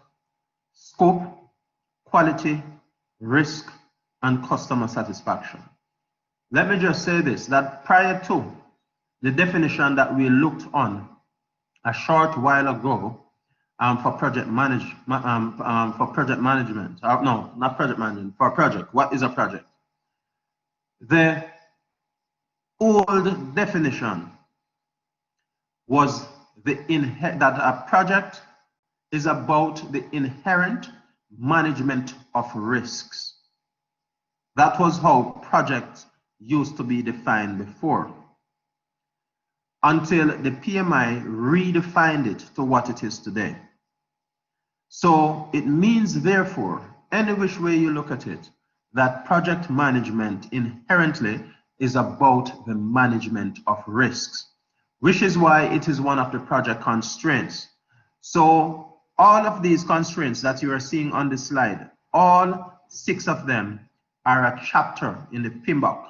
scope, quality, risk, and customer satisfaction. Let me just say this, that prior to the definition that we looked on a short while ago for project management, for project, what is a project? The old definition was that a project is about the inherent management of risks. That was how projects used to be defined before, until the PMI redefined it to what it is today. So it means, therefore, any which way you look at it, that project management inherently is about the management of risks, which is why it is one of the project constraints. So all of these constraints that you are seeing on the slide, all 6 of them are a chapter in the PMBOK.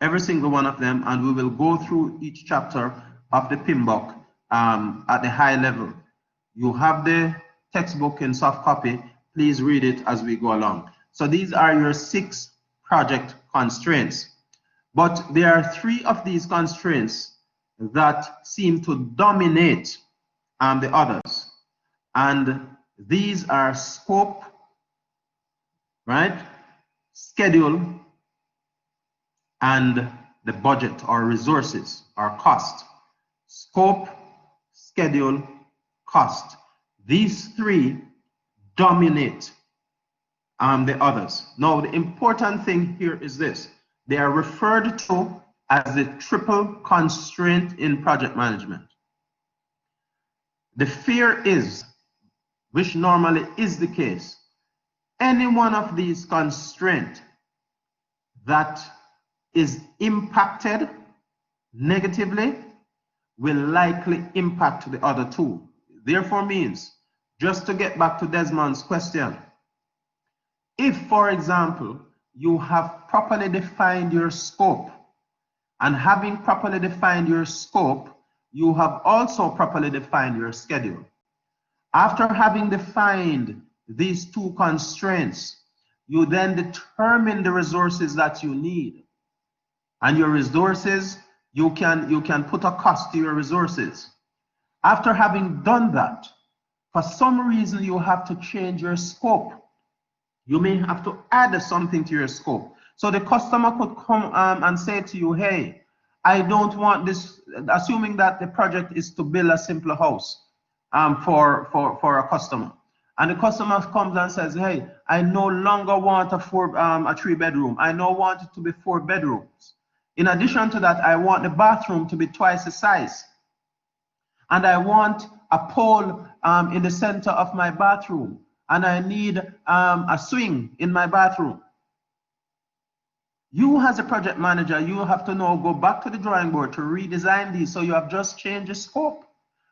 Every single one of them, and we will go through each chapter of the PMBOK at the high level. You have the textbook in soft copy. Please read it as we go along. So these are your 6 project constraints. But there are 3 of these constraints that seem to dominate the others. And these are scope, right? Schedule, and the budget or resources or cost. Scope, schedule, cost. These 3 dominate the others. Now, the important thing here is this. They are referred to as the triple constraint in project management. The fear is, which normally is the case, any one of these constraints that is impacted negatively will likely impact the other 2. Therefore means, just to get back to Desmond's question, if, for example, you have properly defined your scope, and having properly defined your scope, you have also properly defined your schedule. After having defined these 2 constraints, you then determine the resources that you need. And your resources, you can put a cost to your resources. After having done that, for some reason you have to change your scope. You may have to add something to your scope. So the customer could come and say to you, hey, I don't want this, assuming that the project is to build a simple house for a customer. And the customer comes and says, hey, I no longer want a 3-bedroom. I now want it to be 4 bedrooms. In addition to that, I want the bathroom to be twice the size. And I want a pole in the center of my bathroom. And I need a swing in my bathroom. You as a project manager, you have to now go back to the drawing board to redesign these. So you have just changed the scope.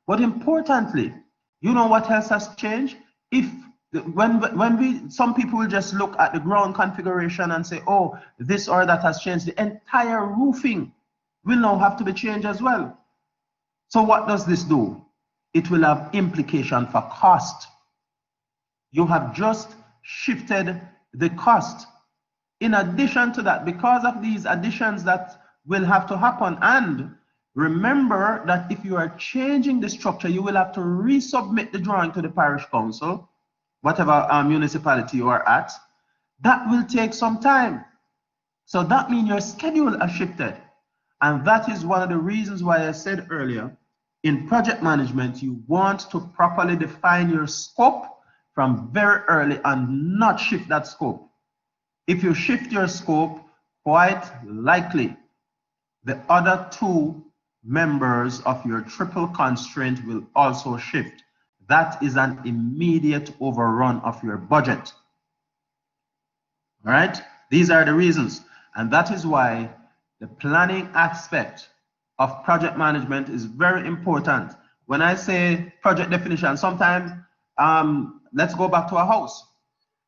But importantly, you know what else has changed? Some people will just look at the ground configuration and say, oh, this or that has changed. The entire roofing will now have to be changed as well. So what does this do? It will have implication for cost. You have just shifted the cost. In addition to that, because of these additions that will have to happen, and remember that if you are changing the structure, you will have to resubmit the drawing to the parish council, whatever municipality you are at. That will take some time. So that means your schedule has shifted. And that is one of the reasons why I said earlier, in project management, you want to properly define your scope from very early and not shift that scope. If you shift your scope, quite likely the other 2 members of your triple constraint will also shift. That is an immediate overrun of your budget. All right, these are the reasons. And that is why the planning aspect of project management is very important. When I say project definition, sometimes, let's go back to a house.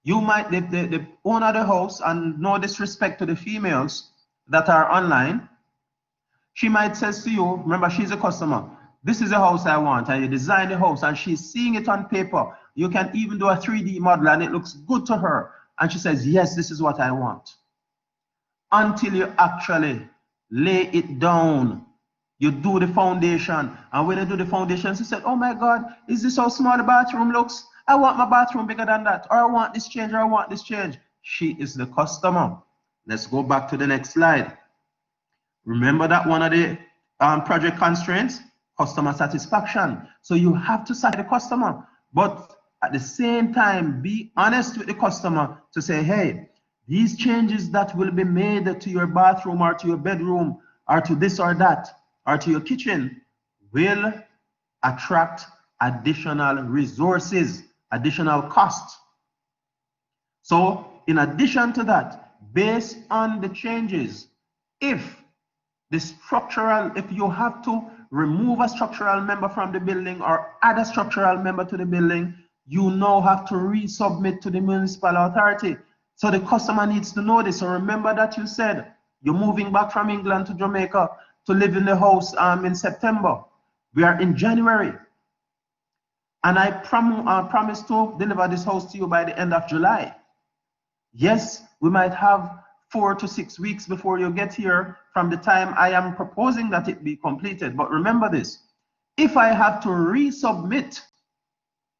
You might, the owner of the house, and no disrespect to the females that are online, she might say to you, remember, she's a customer, this is a house I want, and you design the house, and she's seeing it on paper. You can even do a 3D model, and it looks good to her. And she says, yes, this is what I want. Until you actually lay it down. You do the foundation, and when you do the foundation, she said, oh my God, is this how small the bathroom looks? I want my bathroom bigger than that, or I want this change, or I want this change. She is the customer. Let's go back to the next slide. Remember that one of the project constraints, customer satisfaction. So you have to satisfy the customer, but at the same time, be honest with the customer to say, hey, these changes that will be made to your bathroom or to your bedroom or to this or that or to your kitchen will attract additional resources, additional costs. So in addition to that, based on the changes, if you have to remove a structural member from the building or add a structural member to the building, you now have to resubmit to the municipal authority. So the customer needs to know this. So remember that you said you're moving back from England to Jamaica to live in the house in September. We are in January. And I promise to deliver this house to you by the end of July. Yes, we might have 4 to 6 weeks before you get here from the time I am proposing that it be completed. But remember this, if I have to resubmit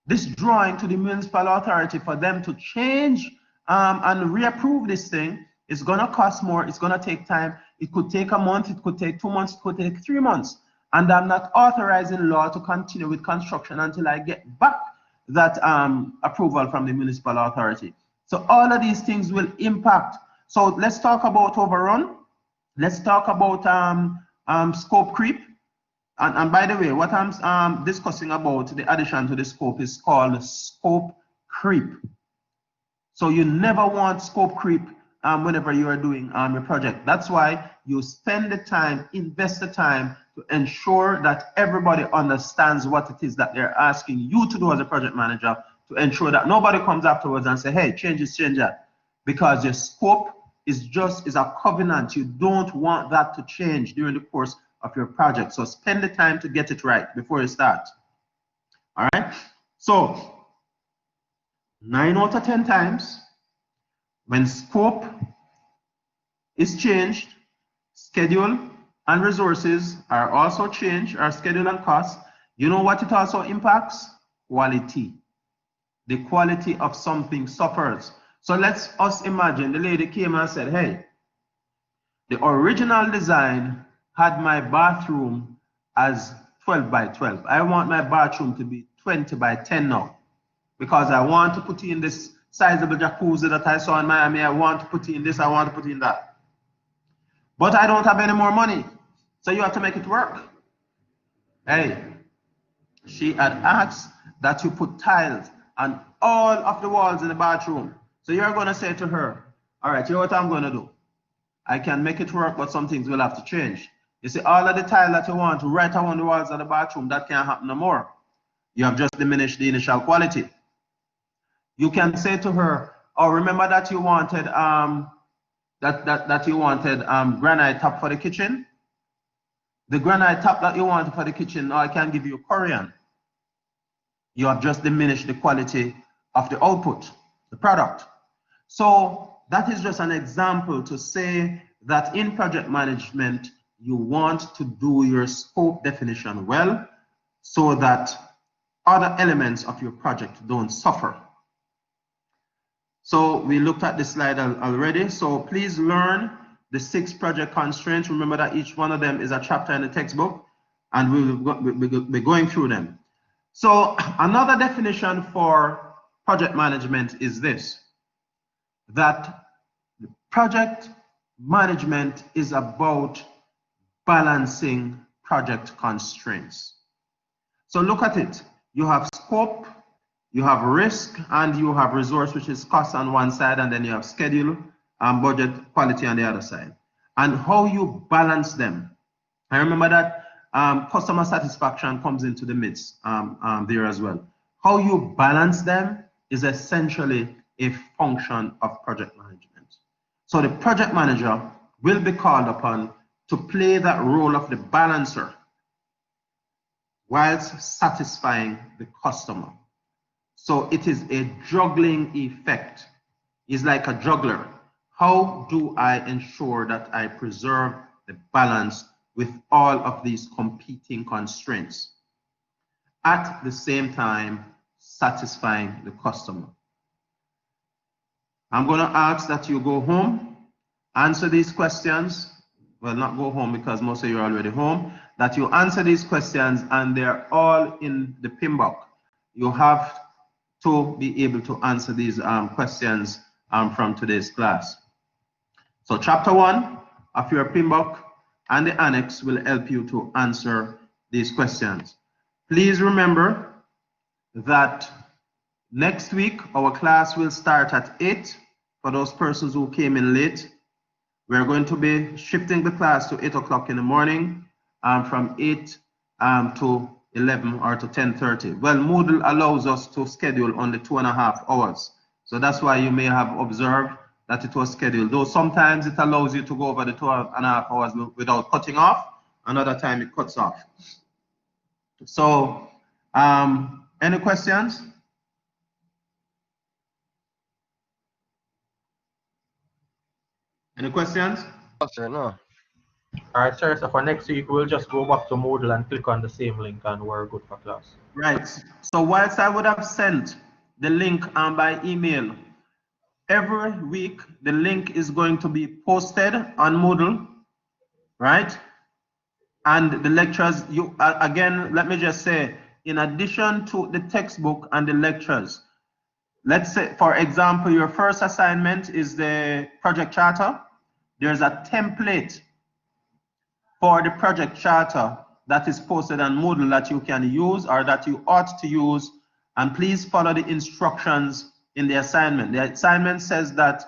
this drawing to the municipal authority for them to change and reapprove this thing, it's gonna cost more, it's gonna take time. It could take a month, it could take 2 months, it could take 3 months. And I'm not authorizing law to continue with construction until I get back that approval from the municipal authority. So all of these things will impact. So let's talk about overrun. Let's talk about scope creep. And by the way, what I'm discussing about the addition to the scope is called scope creep. So you never want scope creep whenever you are doing your project. That's why you spend the time, invest the time to ensure that everybody understands what it is that they're asking you to do as a project manager, to ensure that nobody comes afterwards and say, hey, change this, change that. Because your scope is a covenant. You don't want that to change during the course of your project. So spend the time to get it right before you start. All right. So 9 out of 10 times, when scope is changed, schedule and resources are also changed, or schedule and cost. You know what it also impacts? Quality. The quality of something suffers. So let's us imagine the lady came and said, hey, the original design had my bathroom as 12 by 12. I want my bathroom to be 20 by 10 now, because I want to put in this sizable jacuzzi that I saw in Miami. I want to put in this, I want to put in that. But I don't have any more money, so you have to make it work. Hey, she had asked that you put tiles on all of the walls in the bathroom. So you're going to say to her, all right, you know what I'm going to do? I can make it work, but some things will have to change. You see, all of the tile that you want to right around the walls of the bathroom, that can't happen no more. You have just diminished the initial quality. You can say to her, oh, remember that you wanted granite top for the kitchen? The granite top that you wanted for the kitchen, now I can give you Korean. You have just diminished the quality of the output, the product. So that is just an example to say that in project management, you want to do your scope definition well so that other elements of your project don't suffer. So we looked at this slide already. So please learn the 6 project constraints. Remember that each one of them is a chapter in the textbook, and we'll be going through them. So another definition for project management is this, that project management is about balancing project constraints. So look at it. You have scope, you have risk, and you have resource, which is cost on one side, and then you have schedule and budget quality on the other side. And how you balance them. I remember that customer satisfaction comes into the midst there as well. How you balance them is essentially a function of project management. So the project manager will be called upon to play that role of the balancer whilst satisfying the customer. So it is a juggling effect. It's like a juggler. How do I ensure that I preserve the balance with all of these competing constraints, at the same time satisfying the customer? I'm going to ask that you go home, answer these questions. Well, not go home because most of you are already home. That you answer these questions, and they're all in the PMBOK. You have to be able to answer these questions from today's class. So chapter 1 of your PMBOK and the annex will help you to answer these questions. Please remember that next week our class will start at 8 for those persons who came in late. We're going to be shifting the class to 8 o'clock in the morning, from 8 to 11 or to 10:30. Well, Moodle allows us to schedule only 2.5 hours. So that's why you may have observed that it was scheduled. Though sometimes it allows you to go over the 2.5 hours without cutting off. Another time it cuts off. So, any questions? Any questions? No, sir, no. All right, sir. So for next week, we'll just go back to Moodle and click on the same link, and we're good for class. Right. So whilst I would have sent the link by email, every week the link is going to be posted on Moodle, right? And the lectures, you again, let me just say, in addition to the textbook and the lectures, let's say, for example, your first assignment is the project charter. There's a template for the project charter that is posted on Moodle that you can use, or that you ought to use, and please follow the instructions in the assignment. The assignment says that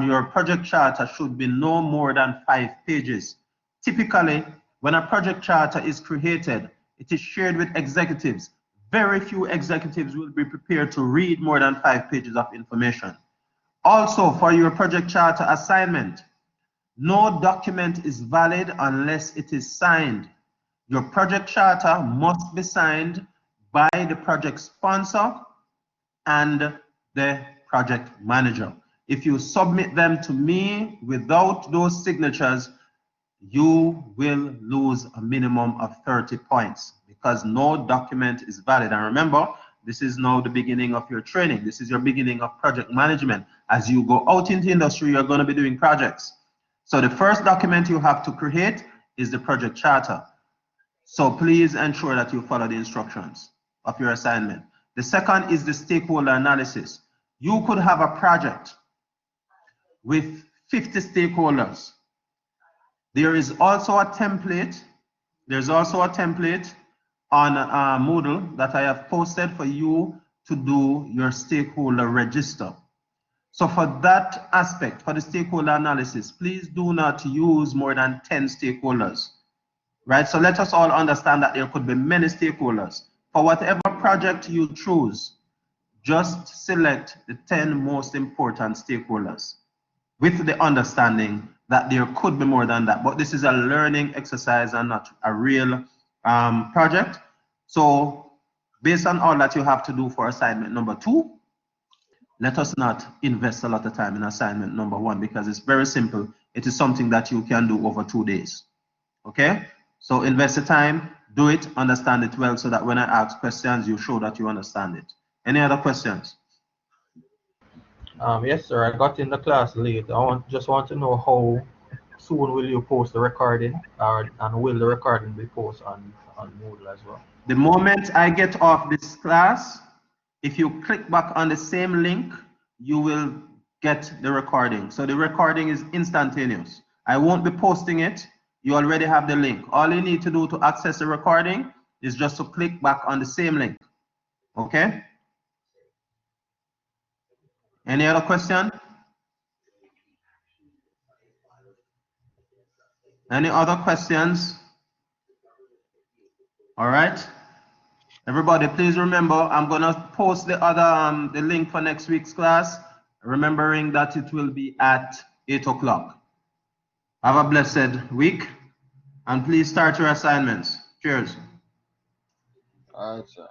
your project charter should be no more than 5 pages. Typically, when a project charter is created, it is shared with executives. Very few executives will be prepared to read more than 5 pages of information. Also, for your project charter assignment, no document is valid unless it is signed. Your project charter must be signed by the project sponsor and the project manager. If you submit them to me without those signatures, you will lose a minimum of 30 points because no document is valid. And remember, this is now the beginning of your training. This is your beginning of project management. As you go out into industry, you're going to be doing projects. So the first document you have to create is the project charter. So please ensure that you follow the instructions of your assignment. The second is the stakeholder analysis. You could have a project with 50 stakeholders. There is also a template. There's also a template on Moodle that I have posted for you to do your stakeholder register. So for that aspect, for the stakeholder analysis, please do not use more than 10 stakeholders, right? So let us all understand that there could be many stakeholders. For whatever project you choose, just select the 10 most important stakeholders with the understanding that there could be more than that. But this is a learning exercise and not a real project. So based on all that you have to do for assignment number 2, let us not invest a lot of time in assignment number 1 because it's very simple. It is something that you can do over 2 days. Okay? So invest the time, do it, understand it well so that when I ask questions, you show that you understand it. Any other questions? Yes, sir. I got in the class late. Just want to know how soon will you post the recording, and will the recording be posted on Moodle as well? The moment I get off this class, if you click back on the same link, you will get the recording. So the recording is instantaneous. I won't be posting it. You already have the link. All you need to do to access the recording is just to click back on the same link. Okay? Any other question? Any other questions? All right. Everybody, please remember, I'm gonna post the other the link for next week's class, remembering that it will be at 8 o'clock. Have a blessed week, and please start your assignments. Cheers. All right, sir.